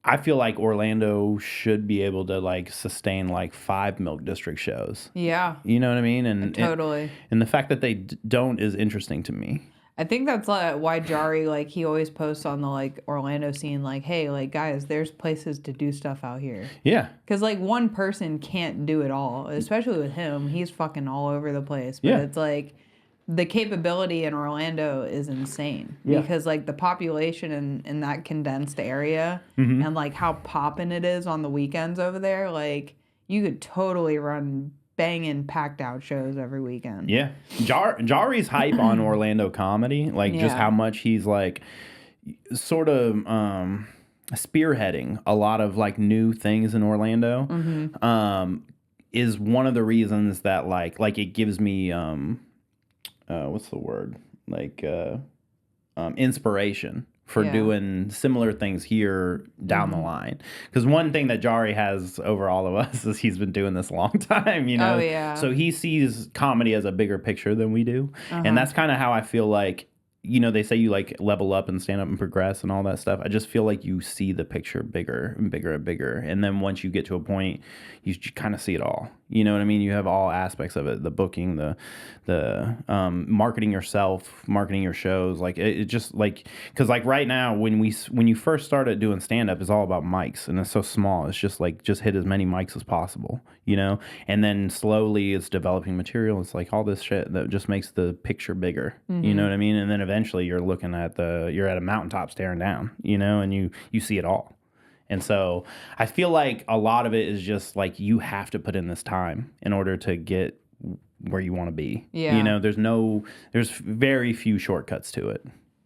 I feel like Orlando should be able to like sustain like 5 Milk District shows. Yeah. You know what I mean? And totally. And the fact that they don't is interesting to me. I think that's why Jari, like, he always posts on the, like, Orlando scene, like, hey, like, guys, there's places to do stuff out here. Yeah. Because, like, one person can't do it all, especially with him. He's fucking all over the place. But it's, like, the capability in Orlando is insane. Yeah. Because, like, the population in that condensed area and, like, how poppin' it is on the weekends over there, like, you could totally run banging packed out shows every weekend. Yeah. Jari's hype on Orlando comedy, like just how much he's like sort of spearheading a lot of like new things in Orlando, is one of the reasons that like it gives me what's the word, like inspiration for doing similar things here down the line. Because one thing that Jari has over all of us is he's been doing this a long time, you know? Oh, yeah. So he sees comedy as a bigger picture than we do. And that's kind of how I feel like, you know, they say you like level up and stand up and progress and all that stuff. I just feel like you see the picture bigger and bigger and bigger. And then once you get to a point, you kind of see it all. You know what I mean? You have all aspects of it, the booking, the marketing yourself, marketing your shows. Like it just like, because like right now when you first started doing stand up, it's all about mics and it's so small. It's just like, just hit as many mics as possible, you know? And then slowly it's developing material. It's like all this shit that just makes the picture bigger. You know what I mean? And then eventually you're looking at you're at a mountaintop staring down, you know, and you see it all. And so I feel like a lot of it is just like you have to put in this time in order to get where you want to be. Yeah. You know, there's very few shortcuts to it.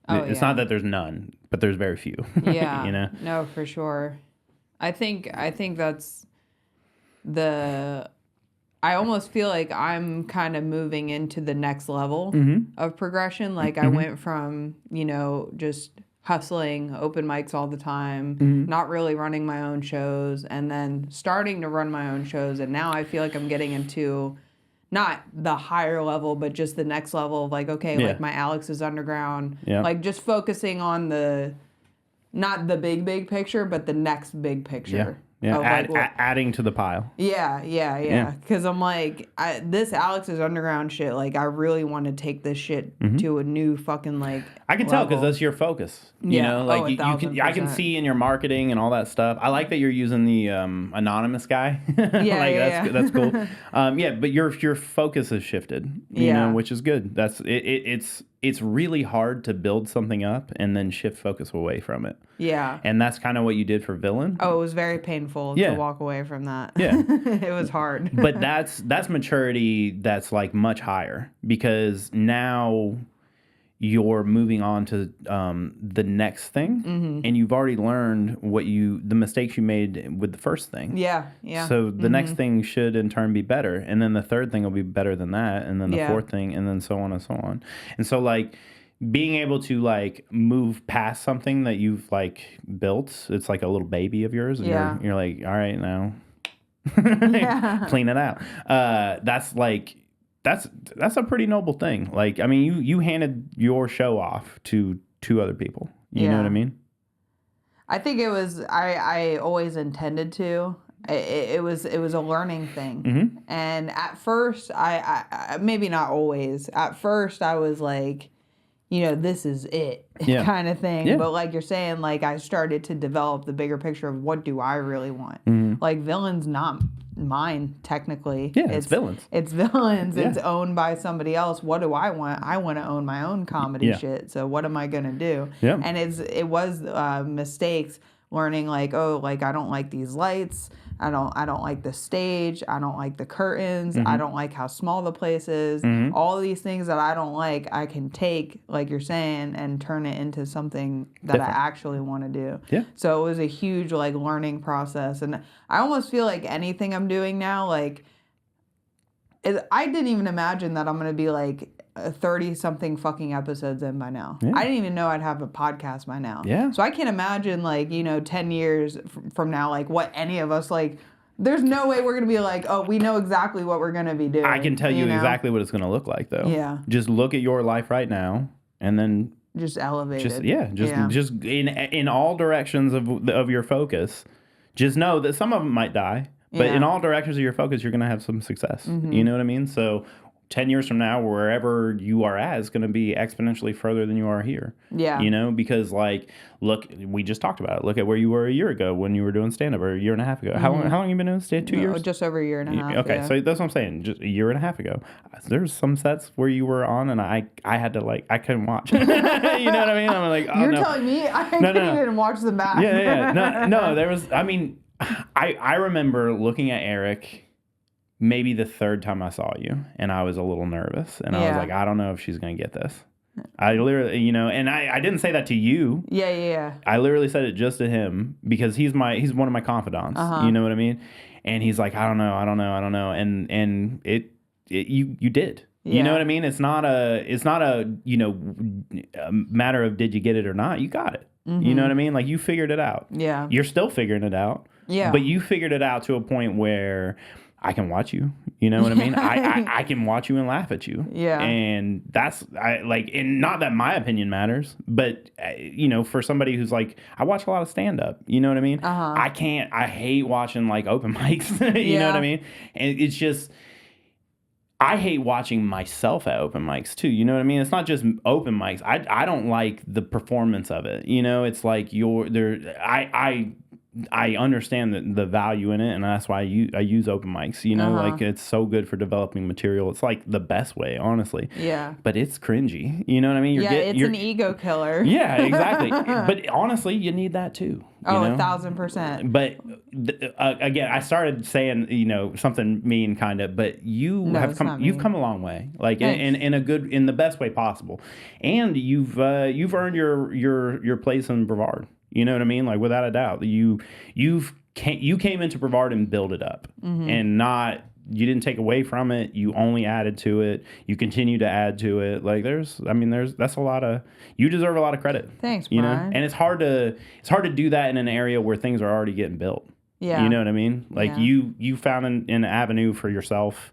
It's not that there's none, but there's very few. Yeah. You know? No, for sure. I think that's I almost feel like I'm kind of moving into the next level of progression. Like I went from, you know, just hustling open mics all the time, not really running my own shows, and then starting to run my own shows. And now I feel like I'm getting into not the higher level, but just the next level of like, okay, like my Alex's Underground, like just focusing on not the big picture, but the next big picture. Yeah, like, adding to the pile. Yeah. Because I'm like, this Alex's Underground shit, like, I really want to take this shit to a new fucking, like, I can tell because that's your focus. You know, like, I can see in your marketing and all that stuff. I like that you're using the anonymous guy. That's cool. But your focus has shifted, you know, which is good. It's really hard to build something up and then shift focus away from it. Yeah. And that's kind of what you did for Villain. Oh, it was very painful to walk away from that. Yeah. It was hard. But that's maturity that's like much higher because now you're moving on to the next thing and you've already learned the mistakes you made with the first thing. Yeah. So the next thing should in turn be better. And then the third thing will be better than that. And then the fourth thing and then so on and so on. And so like being able to like move past something that you've like built, it's like a little baby of yours. And you're like, all right, now clean it out. That's a pretty noble thing. Like, I mean, you handed your show off to two other people. You know what I mean? I think it was, I always intended to. It was a learning thing. And at first, I maybe not always. At first, I was like, you know, this is it kind of thing. Yeah. But like you're saying, like I started to develop the bigger picture of what do I really want. Like Villain's not mine technically. Yeah, it's Villain's. It's Villain's. Yeah. It's owned by somebody else. What do I want? I want to own my own comedy shit. So what am I gonna do? Yeah. And it was mistakes. Learning like, oh, like I don't like these lights. I don't like the stage. I don't like the curtains. I don't like how small the place is. All of these things that I don't like, I can take, like you're saying, and turn it into something that I actually want to do. Yeah. So it was a huge like learning process, and I almost feel like anything I'm doing now, like, I didn't even imagine that I'm gonna be like 30-something fucking episodes in by now. Yeah. I didn't even know I'd have a podcast by now. Yeah. So I can't imagine, like, you know, 10 years from now, like, what any of us, like, there's no way we're going to be like, oh, we know exactly what we're going to be doing. I can tell you exactly what it's going to look like, though. Yeah. Just look at your life right now, and then... Just elevate it. Just in all directions of your focus, just know that some of them might die, but in all directions of your focus, you're going to have some success. You know what I mean? So... 10 years from now, wherever you are at is going to be exponentially further than you are here. Yeah. You know, because like, look, we just talked about it. Look at where you were a year ago when you were doing stand-up, or a year and a half ago. How long have you been doing stand-up? 2 years? Just over a year and a half. Okay, so that's what I'm saying. Just a year and a half ago. There's some sets where you were on and I had to like, I couldn't watch. You know what I mean? I'm like, oh, You're telling me I couldn't even watch the back. Yeah. No, there was, I mean, I remember looking at Eric maybe the third time I saw you, and I was a little nervous, and I was like, I don't know if she's gonna get this. I literally, you know, and I didn't say that to you. Yeah. I literally said it just to him because he's one of my confidants. You know what I mean? And he's like, I don't know, and you did. Yeah. You know what I mean? It's not a you know, a matter of did you get it or not. You got it. You know what I mean? Like, you figured it out. Yeah. You're still figuring it out. Yeah. But you figured it out to a point where I can watch you. You know what I mean? I can watch you and laugh at you. Yeah. And that's and not that my opinion matters, but you know, for somebody who's like, I watch a lot of stand up. You know what I mean? I hate watching like open mics. You know what I mean? And it's just, I hate watching myself at open mics too. You know what I mean? It's not just open mics. I don't like the performance of it. You know, it's like I understand the value in it, and that's why I use open mics. You know, like, it's so good for developing material. It's like the best way, honestly. Yeah. But it's cringy. You know what I mean? It's an ego killer. Yeah, exactly. But honestly, you need that too. Oh, you know? 1,000%. But again, I started saying, you know, something mean kind of, but you've come a long way, like in the best way possible, and you've earned your place in Brevard. You know what I mean? Like, without a doubt, you came into Brevard and built it up, and you didn't take away from it. You only added to it. You continue to add to it. Like, that's a lot of, you deserve a lot of credit. Thanks, Brian. You know, and it's hard to do that in an area where things are already getting built. Yeah. You know what I mean? Like, you found an avenue for yourself,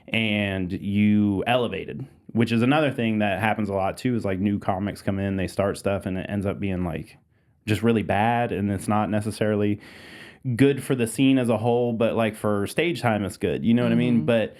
and you elevated, which is another thing that happens a lot too, is like new comics come in, they start stuff, and it ends up being like just really bad, and it's not necessarily good for the scene as a whole, but like for stage time it's good. You know what I mean? But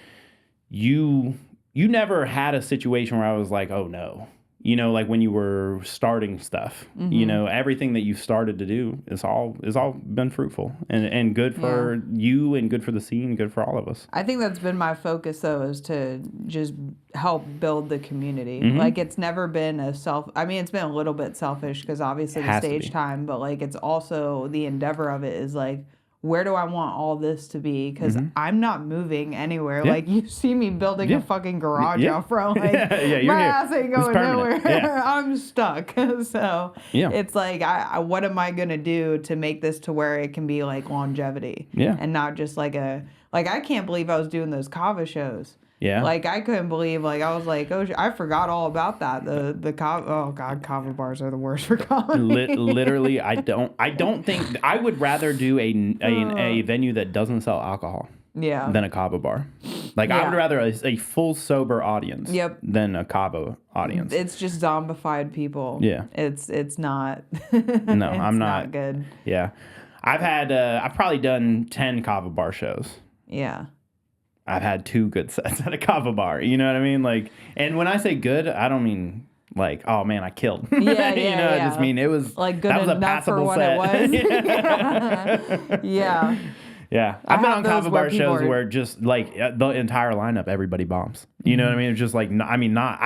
you never had a situation where I was like, oh no. You know, like when you were starting stuff, you know, everything that you've started to do is all been fruitful and good for you, and good for the scene, good for all of us. I think that's been my focus, though, is to just help build the community. Like, it's never been it's been a little bit selfish because obviously the stage time, but like, it's also the endeavor of it is like, where do I want all this to be? Because I'm not moving anywhere. Yeah. Like, you see me building a fucking garage out front. Like, you're my here. ass ain't going nowhere. Yeah. I'm stuck. So it's like, what am I going to do to make this to where it can be like longevity? Yeah. And not just like I can't believe I was doing those kava shows. Yeah. Like, I couldn't believe, like, I was like, oh, I forgot all about that. The kava, oh God, kava bars are the worst for comedy. Literally, I don't think, I would rather do a venue that doesn't sell alcohol than a kava bar. Like, I would rather a full sober audience than a kava audience. It's just zombified people. Yeah. It's not. No, I'm not good. Yeah. I've probably done 10 kava bar shows. Yeah. I've had 2 good sets at a kava bar. You know what I mean? Like, and when I say good, I don't mean like, oh man, I killed. I just mean it was like good that was a enough passable for what set. It was. Yeah. Yeah, I've been on kava bar shows where just like the entire lineup, everybody bombs. You know what I mean? It's just like, I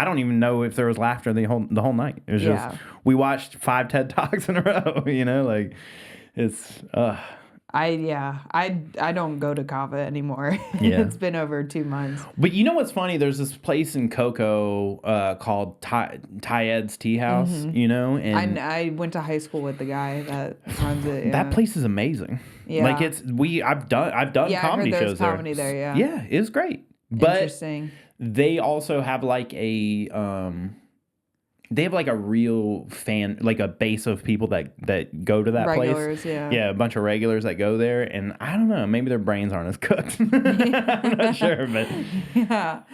don't even know if there was laughter the whole night. It was just, we watched 5 TED Talks in a row. You know, like, it's. I don't go to kava anymore. It's been over 2 months. But you know what's funny? There's this place in Cocoa called Tyed's Tea House. You know, and I went to high school with the guy that runs it. Yeah. That place is amazing. Yeah, like I've done comedy shows there. Comedy there. Yeah, yeah, it's great. But interesting. They also have like they have like a real fan, like a base of people that go to that regulars, place. Yeah, a bunch of regulars that go there, and I don't know, maybe their brains aren't as cooked. I'm not sure, but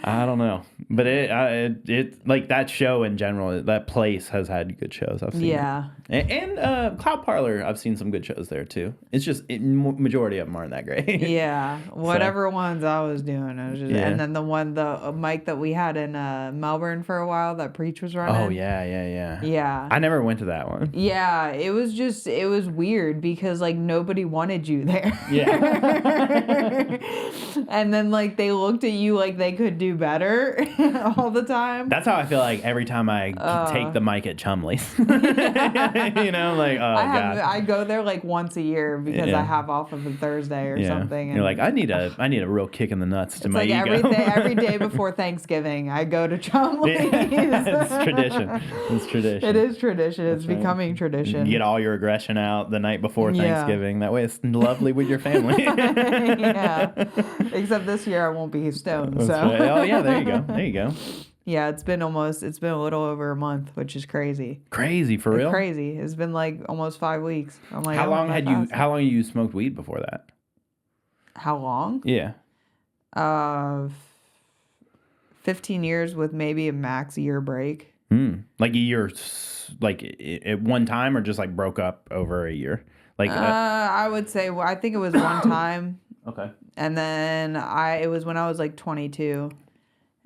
I don't know. But it like that show in general, that place has had good shows. I've seen. Yeah, and Cloud Parlor, I've seen some good shows there too. It's just majority of them aren't that great. Yeah, whatever ones I was doing, it was just, and then the mic that we had in Melbourne for a while that Preach was running. Oh yeah. Yeah. I never went to that one. Yeah, it was weird because like nobody wanted you there. Yeah. And then like they looked at you like they could do better all the time. That's how I feel like every time I take the mic at Chumley's. You know, like, oh God. I go there like once a year because I have off of a Thursday or something. And you're like, I need a real kick in the nuts to my like ego. every day before Thanksgiving, I go to Chumley's. It's tradition. It's tradition. It is tradition. It's becoming tradition. You get all your aggression out the night before Thanksgiving. That way it's lovely with your family. Yeah. Except this year I won't be stoned. So. Right. Oh yeah, there you go. There you go. Yeah, it's been a little over a month, which is crazy. Crazy for real. Crazy. It's been like almost 5 weeks. I'm like, how long had you smoked weed before that? How long? Yeah. 15 years with maybe a max year break. Like a year, like at one time, or just like broke up over a year? Like I would say I think it was one time. Okay. And then it was when I was like 22,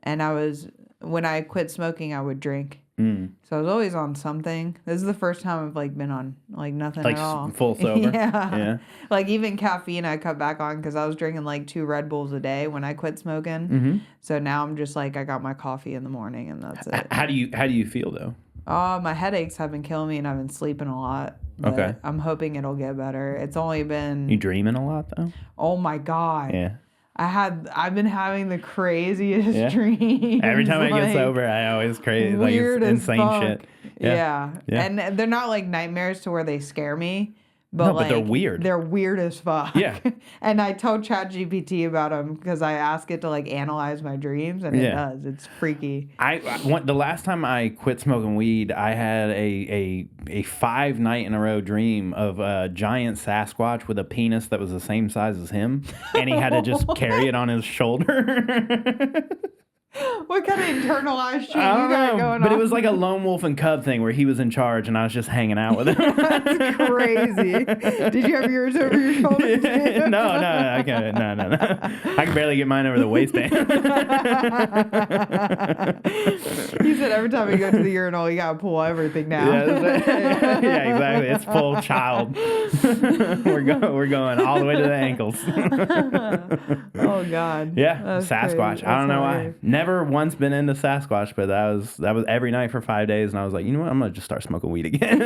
and when I quit smoking, I would drink. So I was always on something. This is the first time I've like been on like nothing at all. Like full sober. Yeah. Like even caffeine I cut back on because I was drinking like 2 Red Bulls a day when I quit smoking. So now I'm just like I got my coffee in the morning and that's it. How do you feel though? My headaches have been killing me and I've been sleeping a lot. Okay. I'm hoping it'll get better. It's only been. You dreaming a lot though? Oh my God. Yeah. I've been having the craziest dreams. Every time I get sober, I always crazy like it's insane shit. Yeah. And they're not like nightmares to where they scare me. But, but they're weird. They're weird as fuck. Yeah. And I told ChatGPT about them because I ask it to like analyze my dreams, and it does. It's freaky. The last time I quit smoking weed, I had a 5 night in a row dream of a giant Sasquatch with a penis that was the same size as him, and he had to just carry it on his shoulder. What kind of internalized shit you I don't got know, going but on? it was like a lone wolf and cub thing where he was in charge and I was just hanging out with him. That's crazy. Did you have yours over your shoulder too? No, I can't. No. I can barely get mine over the waistband. He said every time we go to the urinal, you gotta pull everything down. Yeah, exactly. It's full child. We're going all the way to the ankles. Oh God. Yeah, That's Sasquatch. crazy. I don't know why. Hilarious. Never once been into Sasquatch, but that was every night for 5 days, and I was like, you know what? I'm gonna just start smoking weed again.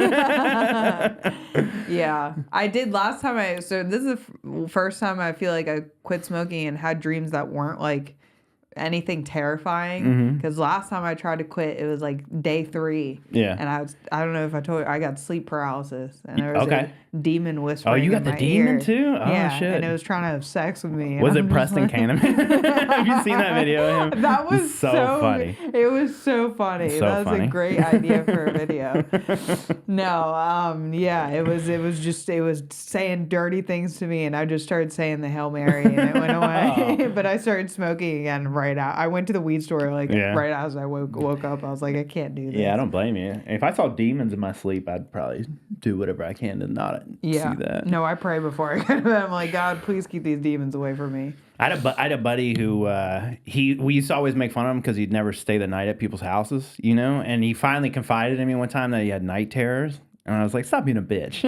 Yeah, I did last time. So this is the first time I feel like I quit smoking and had dreams that weren't like anything terrifying. Because last time I tried to quit, it was like day 3. Yeah. And I don't know if I told you, I got sleep paralysis, and there was a demon whispering. Oh, you got in the my demon ear. too? Oh, yeah, shit. and it was trying to have sex with me. Was and it Preston Cannon? Have you seen that video of him? That was so funny. It was so funny. So That was funny. a great idea for a video. Yeah, it was saying dirty things to me, and I just started saying the Hail Mary, and it went away. But I started smoking again right out. I went to the weed store right as I woke up. I was like, I can't do this. Yeah, I don't blame you. If I saw demons in my sleep, I'd probably do whatever I can to not see that. No, I pray before I go to bed. I'm like, God, please keep these demons away from me. I had a buddy who we used to always make fun of him because he'd never stay the night at people's houses, you know. And he finally confided in me one time that he had night terrors, and I was like, "Stop being a bitch."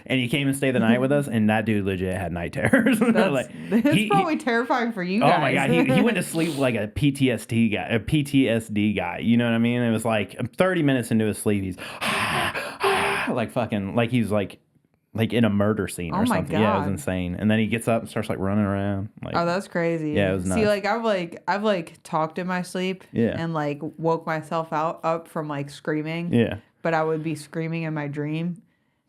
And he came and stayed the night with us, and that dude legit had night terrors. It's probably terrifying for you guys. Oh my God, he went to sleep like a PTSD guy. You know what I mean? It was like 30 minutes into his sleep, he's like fucking like he's like in a murder scene or something. God. Yeah, it was insane. And then he gets up and starts like running around. Like, oh, that's crazy. Yeah, it was nuts. See, like I've talked in my sleep. Yeah. And like woke myself up from like screaming. Yeah. But I would be screaming in my dream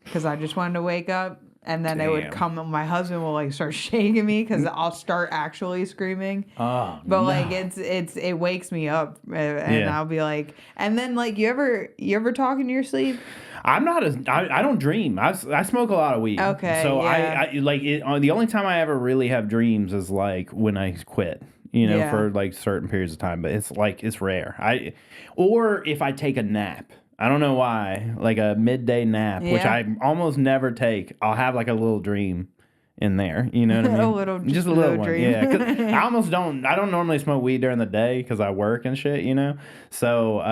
because I just wanted to wake up. And then it would come. My husband will like start shaking me because I'll start actually screaming. Oh, but like it wakes me up, and I'll be like, and then like you ever talk in your sleep? I don't dream. I smoke a lot of weed. Okay. So yeah. I like it. The only time I ever really have dreams is like when I quit. You know, for like certain periods of time, but it's rare. Or if I take a nap. I don't know why, like a midday nap, which I almost never take. I'll have like a little dream in there. You know what I mean? Just a little one. dream. Yeah. 'Cause I don't normally smoke weed during the day because I work and shit. You know. So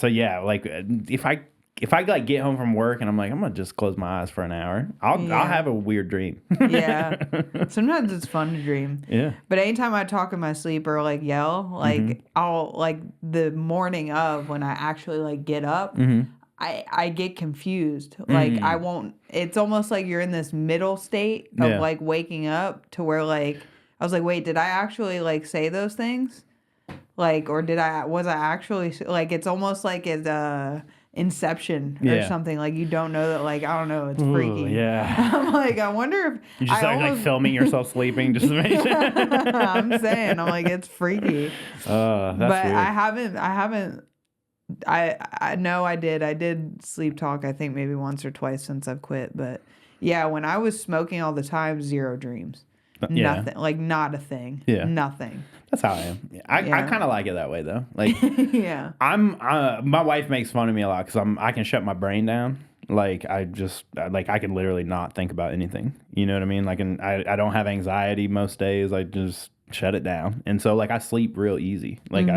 yeah, like if I if I like get home from work and I'm like, I'm gonna just close my eyes for an hour, I'll have a weird dream. Yeah. Sometimes it's fun to dream. Yeah. But anytime I talk in my sleep or like yell, like I'll like the morning of when I actually like get up, I get confused. Like I won't. It's almost like you're in this middle state of like waking up to where like I was like, wait, did I actually like say those things? Like, or was I actually like? It's almost like it's Inception or something. Like you don't know that. Like I don't know. It's freaky. Ooh, yeah. I'm like, I wonder if You just like filming yourself sleeping just to make sure. I'm saying, I'm like, it's freaky. That's but weird. I haven't. I know I did. I did sleep talk. I think maybe once or twice since I've quit. But yeah, when I was smoking all the time, zero dreams. Nothing. Like not a thing. Yeah. Nothing. That's how I am. I kind of like it that way though. Like, yeah. My wife makes fun of me a lot because I can shut my brain down. Like I can literally not think about anything. You know what I mean? Like, I don't have anxiety most days. I just shut it down, and so like I sleep real easy. Like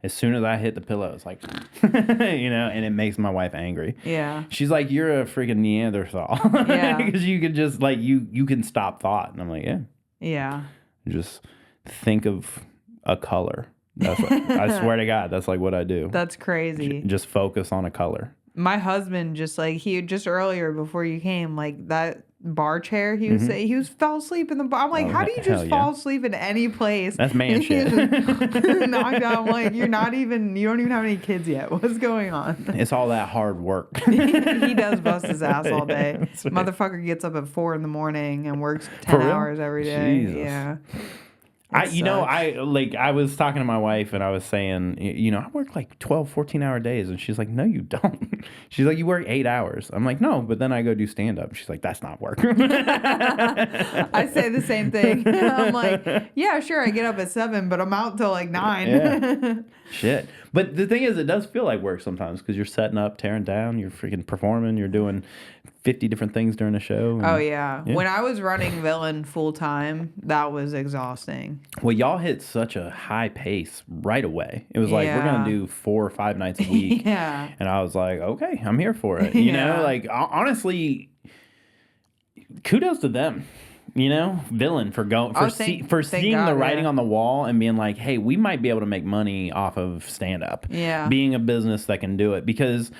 as soon as I hit the pillow, it's like, and it makes my wife angry. Yeah. She's like, you're a freaking Neanderthal. Yeah. Because you can just like you can stop thought, and I'm like, yeah. Yeah. Just think of a color. That's what, I swear to God, that's like what I do. That's crazy. Just focus on a color. My husband just earlier before you came, like that bar chair, he was saying he fell asleep in the bar. I'm like, how do you just fall asleep in any place? That's man shit. Knocked out. I'm like, you don't even have any kids yet. What's going on? It's all that hard work. He does bust his ass all day. Motherfucker gets up at 4 a.m. and works 10 hours every day. Jesus. Yeah. I was talking to my wife and I was saying, I work like 12, 14-hour days. And she's like, no, you don't. She's like, you work 8 hours. I'm like, no, but then I go do stand-up. She's like, that's not work. I say the same thing. I'm like, yeah, sure, I get up at 7, but I'm out till like 9. Yeah. Shit. But the thing is, it does feel like work sometimes because you're setting up, tearing down, you're freaking performing, you're doing 50 different things during a show. Oh, yeah. When I was running Villain full time, that was exhausting. Well, y'all hit such a high pace right away. It was like, we're going to do 4 or 5 nights a week. Yeah. And I was like, okay, I'm here for it. You know, like, honestly, kudos to them. Villain for seeing the writing on the wall and being like, hey, we might be able to make money off of stand-up. Yeah. Being a business that can do it. Because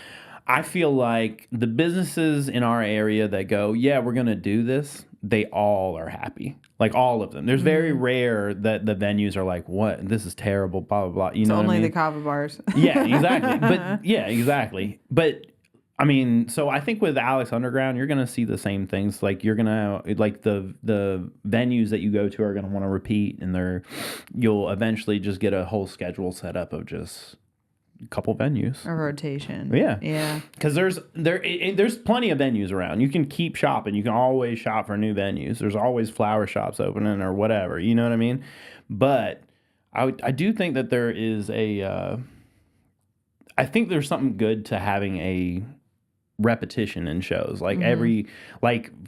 I feel like the businesses in our area that go, yeah, we're going to do this, they all are happy. Like all of them. There's very rare that the venues are like, what? This is terrible, blah, blah, blah. You know what I mean? Only the kava bars. Yeah, exactly. But I mean, so I think with Alex Underground, you're going to see the same things. Like you're going to, like the venues that you go to are going to want to repeat, and you'll eventually just get a whole schedule set up of just a couple venues. A rotation. Yeah. Because there's plenty of venues around. You can keep shopping. You can always shop for new venues. There's always flower shops opening or whatever. You know what I mean? But I do think that there is I think there's something good to having a repetition in shows. Like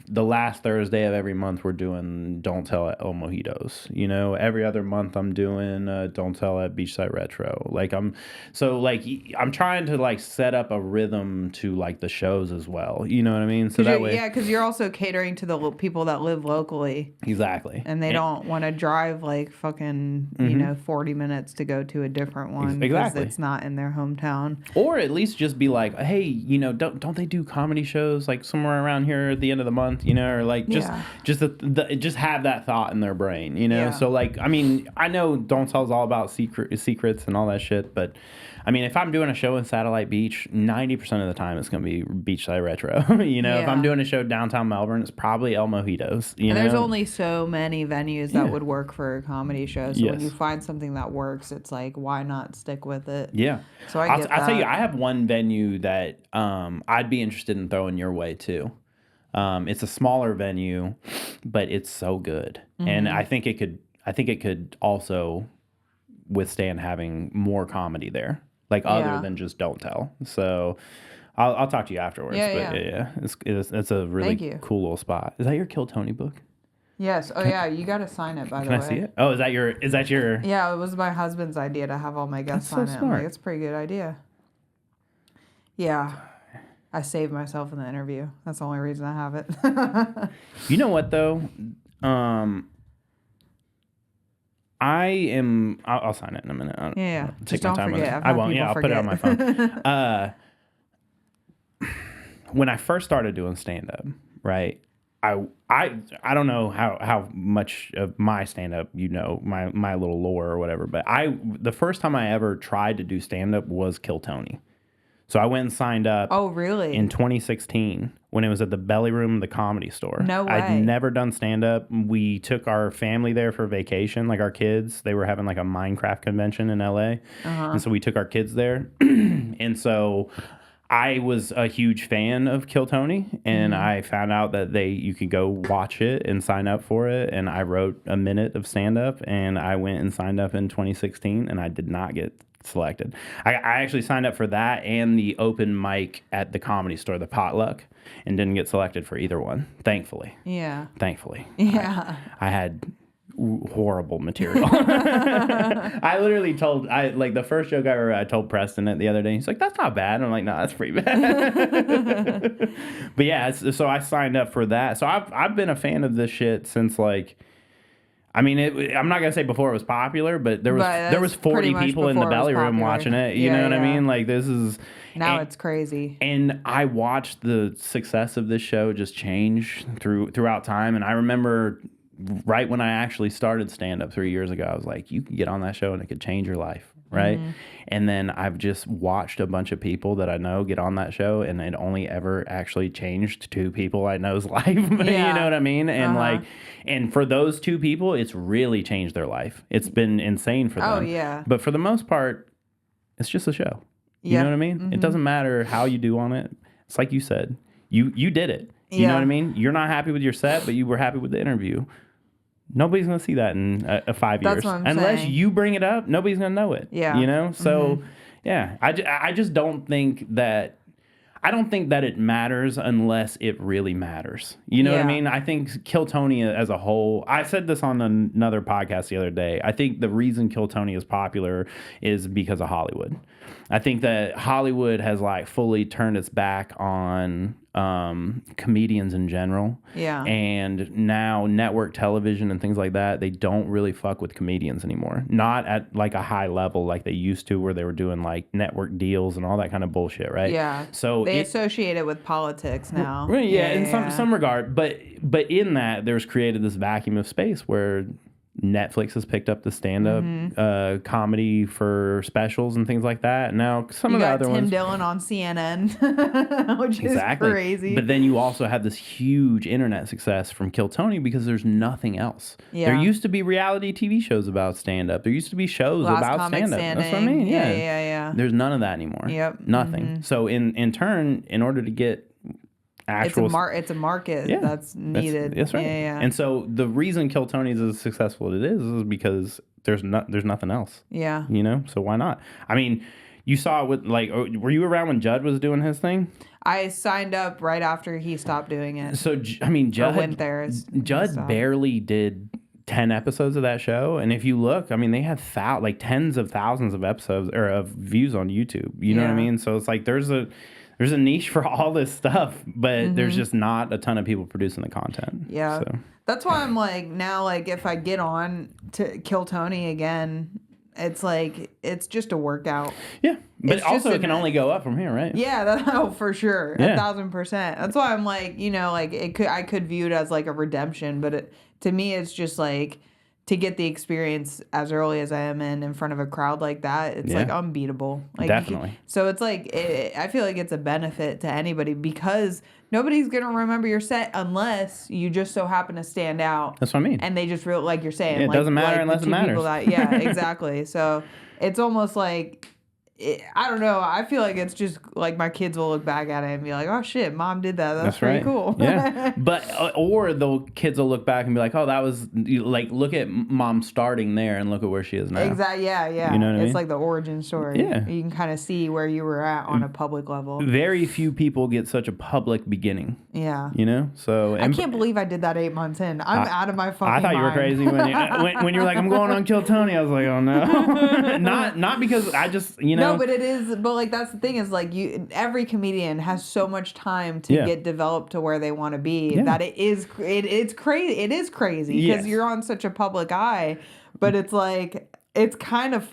the last Thursday of every month we're doing Don't Tell at El Mojitos. Every other month I'm doing Don't Tell at Beachside Retro. I'm trying to like set up a rhythm to like the shows as well. You know what I mean? So that way, because you're also catering to the people that live locally. Exactly. And they don't want to drive like fucking 40 minutes to go to a different one. Exactly. It's not in their hometown. Or at least just be like, hey, don't they do comedy shows like somewhere around here at the end of the month, or like just have that thought in their brain, So like, I mean, I know Don't Tell's all about secrets and all that shit, but I mean, if I'm doing a show in Satellite Beach, 90% of the time it's going to be Beachside Retro. If I'm doing a show downtown Melbourne, it's probably El Mojitos. And there's only so many venues that would work for a comedy show. So when you find something that works, it's like, why not stick with it? Yeah. So I'll tell you, I have one venue that I'd be interested in throwing your way too. It's a smaller venue, but it's so good, and I think it could also withstand having more comedy there. Like other than just Don't Tell. So I'll talk to you afterwards. It's a really cool little spot. Is that your Kill Tony book? Yes. Oh yeah, you got to sign it by the way. Can I see it? Oh, is that your? Yeah, it was my husband's idea to have all my guests sign it. I'm like, it's a pretty good idea. Yeah. I saved myself in the interview. That's the only reason I have it. You know what though? I'll sign it in a minute. Yeah. Take Just my don't time with forget. it. I've I had won't. people Yeah, I'll put it on my forget. phone. When I first started doing stand up, right? I don't know how much of my stand up my little lore or whatever, but the first time I ever tried to do stand up was Kill Tony. So I went and signed up. Oh, really? In 2016 when it was at the Belly Room, the Comedy Store. No way. I'd never done stand up. We took our family there for vacation, like our kids. They were having like a Minecraft convention in LA. And so we took our kids there. And so I was a huge fan of Kill Tony, and I found out that you could go watch it and sign up for it. And I wrote a minute of stand up, and I went and signed up in 2016, and I did not get selected. I actually signed up for that and the open mic at the Comedy Store, the potluck, and didn't get selected for either one. Thankfully. Yeah. I had horrible material. I literally the first joke I told Preston it the other day. He's like, "That's not bad." And I'm like, "No, that's pretty bad." But yeah, so I signed up for that. So I've been a fan of this shit since like. I mean, I'm not gonna say before it was popular, but there was 40 people in the Belly Room watching it. You know what I mean? Like this is now it's crazy. And I watched the success of this show just change throughout time. And I remember right when I actually started stand up 3 years ago, I was like, you can get on that show and it could change your life. Right. And then I've just watched a bunch of people that I know get on that show, and it only ever actually changed 2 people I know's life. You know what I mean? And and for those 2 people, it's really changed their life. It's been insane for them. Oh, yeah. But for the most part, it's just a show. You know what I mean? It doesn't matter how you do on it. It's like you said, you did it. You know what I mean? You're not happy with your set, but you were happy with the interview. Nobody's going to see that in 5 years. That's what I'm Unless saying. you bring it up, nobody's going to know it. Yeah. You know? So, yeah. I just don't think that... I don't think that it matters unless it really matters. You know what I mean? I think Kill Tony as a whole... I said this on another podcast the other day. I think the reason Kill Tony is popular is because of Hollywood. I think that Hollywood has like fully turned its back on comedians in general. Yeah. And now network television and things like that, they don't really fuck with comedians anymore. Not at like a high level like they used to, where they were doing like network deals and all that kind of bullshit, right? Yeah. So they associate it with politics now. Right, in some regard. But in that, there's created this vacuum of space where Netflix has picked up the stand-up comedy for specials and things like that. Now, some of the other ones... Tim Dillon on CNN, which is crazy. But then you also have this huge internet success from Kill Tony because there's nothing else. Yeah. There used to be reality TV shows about stand-up. There used to be shows about stand-up. That's what I mean. Yeah. There's none of that anymore. Yep. Nothing. So in turn, in order to get... It's a market that's needed. That's right. Yeah. And so the reason Kill Tony is as successful as it is because there's nothing else. Yeah. You know? So why not? I mean, you saw it with were you around when Judd was doing his thing? I signed up right after he stopped doing it. So I mean, Judd went there. Judd barely did 10 episodes of that show, and if you look, I mean, they had tens of thousands of episodes or of views on YouTube. You know what I mean? So it's like there's a niche for all this stuff, but there's just not a ton of people producing the content. Yeah. So. That's why I'm like, now, like, if I get on to Kill Tony again, it's like, it's just a workout. Yeah. But it's also, it can only go up from here, right? Yeah, for sure. 1,000%. That's why I'm like, like, I could view it as like a redemption, but to me, it's just like, to get the experience as early as I am in front of a crowd like that, it's like unbeatable. Like, definitely. So it's like, I feel like it's a benefit to anybody because nobody's going to remember your set unless you just so happen to stand out. That's what I mean. And they just like you're saying. Yeah, it doesn't matter unless it matters. Exactly. So it's almost like, I don't know. I feel like it's just like my kids will look back at it and be like, "Oh shit, mom did that. That's pretty cool." Yeah, but or the kids will look back and be like, "Oh, that was like look at mom starting there and look at where she is now." Exactly. Yeah. You know what I mean? It's like the origin story. Yeah, you can kind of see where you were at on a public level. Very few people get such a public beginning. Yeah. You know, so I can't believe I did that 8 months in. I'm out of my fucking mind. I thought you were crazy when you were like, "I'm going on Kill Tony." I was like, "Oh no," not because I just No, No, but it is. But like that's the thing is like every comedian has so much time to get developed to where they want to be that it's crazy. It is crazy because you're on such a public eye. But it's like. It's kind of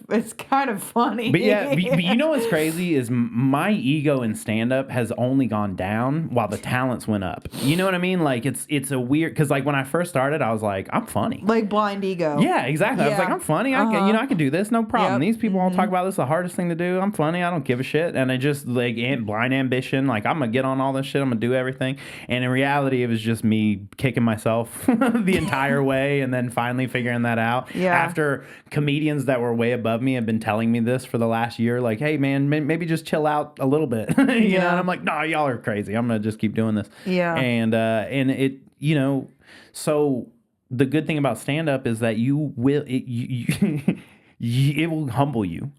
funny. But but you know what's crazy is my ego in stand-up has only gone down while the talents went up. You know what I mean? Like it's a weird, because like when I first started, I was like, I'm funny. Like blind ego. Yeah, exactly. I was like, I'm funny. I can do this, no problem. These people all talk about this, the hardest thing to do. I'm funny. I don't give a shit. And I just like blind ambition. Like I'm gonna get on all this shit. I'm gonna do everything. And in reality, it was just me kicking myself the entire way, and then finally figuring that out. Yeah. After comedians that were way above me have been telling me this for the last year, like, hey man, maybe just chill out a little bit. you know, and I'm like, no, y'all are crazy. I'm gonna just keep doing this. Yeah. And it, you know, so the good thing about stand up is that it will humble you.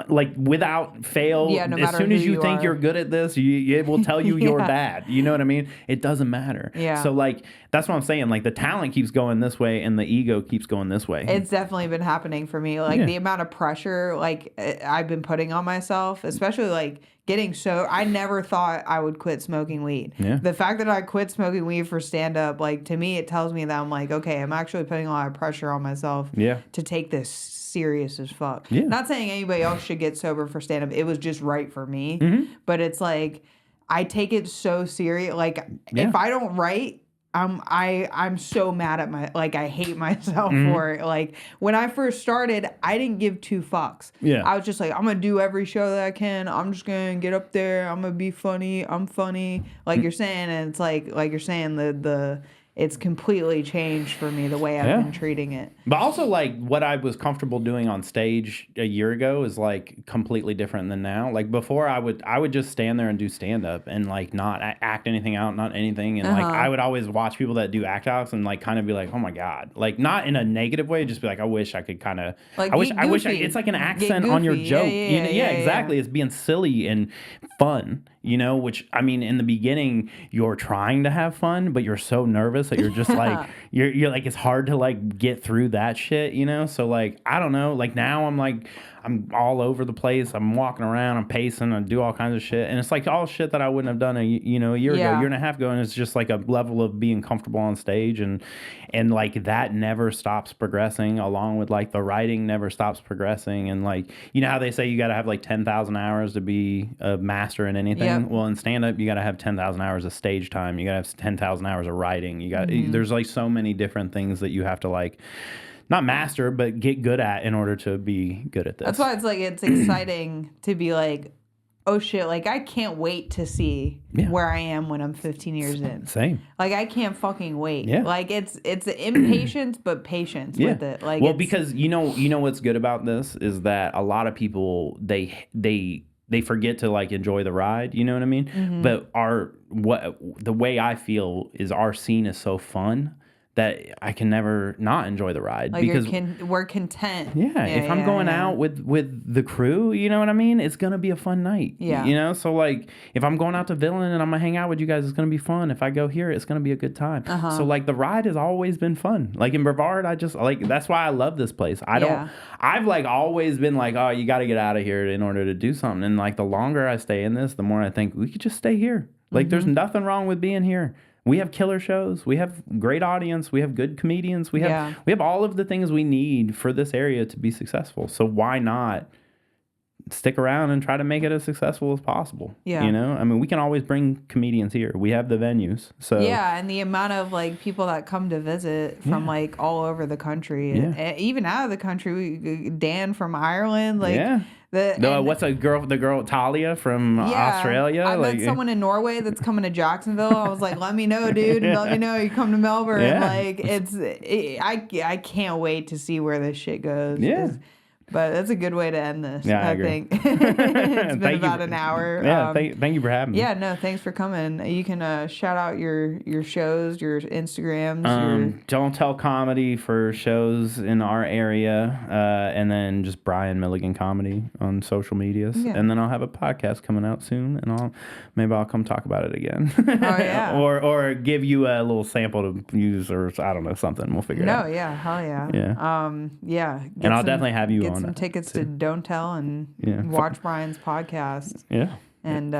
Like without fail, no as soon as you think are. you're good at this, it will tell you you're bad. You know what I mean? It doesn't matter. Yeah. So like that's what I'm saying. Like the talent keeps going this way, and the ego keeps going this way. It's definitely been happening for me. Like the amount of pressure like I've been putting on myself, especially like getting I never thought I would quit smoking weed. Yeah. The fact that I quit smoking weed for stand up, like to me, it tells me that I'm like, okay, I'm actually putting a lot of pressure on myself. To take this serious as fuck. Yeah. Not saying anybody else should get sober for stand up. It was just right for me. But it's like I take it so serious. Like if I don't write, I'm so mad at I hate myself for it. Like when I first started, I didn't give two fucks. I was just like, I'm gonna do every show that I can. I'm just gonna get up there. I'm gonna be funny. I'm funny. Like you're saying, and it's like you're saying it's completely changed for me the way I've been treating it. But also, like, what I was comfortable doing on stage a year ago is, like, completely different than now. Like, before, I would just stand there and do stand-up and, like, not act anything out, not anything. And, like, I would always watch people that do act-outs and, like, kind of be like, oh, my God. Like, not in a negative way, just be like, I wish I could kind of... Like, it's like an accent on your joke. Yeah, exactly. It's being silly and fun, you know, which, I mean, in the beginning, you're trying to have fun, but you're so nervous that you're just like, you're like, it's hard to like get through that shit, you know? So like, I don't know, like now I'm all over the place. I'm walking around, I'm pacing, I do all kinds of shit. And it's like all shit that I wouldn't have done a year ago, year and a half ago. And it's just like a level of being comfortable on stage. And like that never stops progressing, along with like the writing never stops progressing. And like, you know how they say you got to have like 10,000 hours to be a master in anything? Yep. Well, in stand-up, you got to have 10,000 hours of stage time. You got to have 10,000 hours of writing. You got there's like so many different things that you have to like, not master, but get good at in order to be good at this. That's why it's like, it's exciting to be like, oh shit, like I can't wait to see where I am when I'm 15 years in. Same. Like I can't fucking wait. Yeah. Like it's impatience but patience with it. Like because you know what's good about this is that a lot of people they forget to like enjoy the ride, you know what I mean? But the way I feel is our scene is so fun that I can never not enjoy the ride, like because we're content. If I'm going out with the crew, you know what I mean? It's gonna be a fun night. Yeah. You know, so like if I'm going out to Villain and I'm gonna hang out with you guys, it's gonna be fun. If I go here, it's gonna be a good time. So like the ride has always been fun. Like in Brevard, I just like, that's why I love this place. I've like always been like, oh, you got to get out of here in order to do something. And like the longer I stay in this, the more I think we could just stay here. Like there's nothing wrong with being here. We have killer shows. We have great audience. We have good comedians. We have all of the things we need for this area to be successful. So why not stick around and try to make it as successful as possible? Yeah. You know, I mean, we can always bring comedians here. We have the venues. So and the amount of like people that come to visit from like all over the country, and even out of the country. Dan from Ireland, like. What's the girl Talia from Australia? I met someone in Norway that's coming to Jacksonville. I was like, let me know, dude. Let me know you come to Melbourne. Like I can't wait to see where this shit goes. But that's a good way to end this. I think. It's been about an hour. Thank you for having me. Yeah, no, thanks for coming. You can shout out your shows, your Instagrams. Don't Tell Comedy for shows in our area, and then just Brian Milligan Comedy on social medias. And then I'll have a podcast coming out soon, and maybe I'll come talk about it again. or give you a little sample to use, or I don't know, something. We'll figure it out. No, yeah, hell yeah. And I'll definitely have you on. on some it, tickets too. to Don't Tell and Yeah. watch Brian's podcast. Yeah. And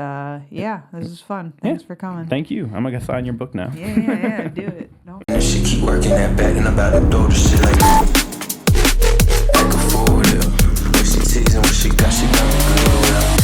yeah, this is fun. Thanks for coming. Thank you. I'm gonna sign your book now. Yeah, do it. Don't. And she keep working that back and I'm about to throw the shit like a forward. When she teasing what she got me good.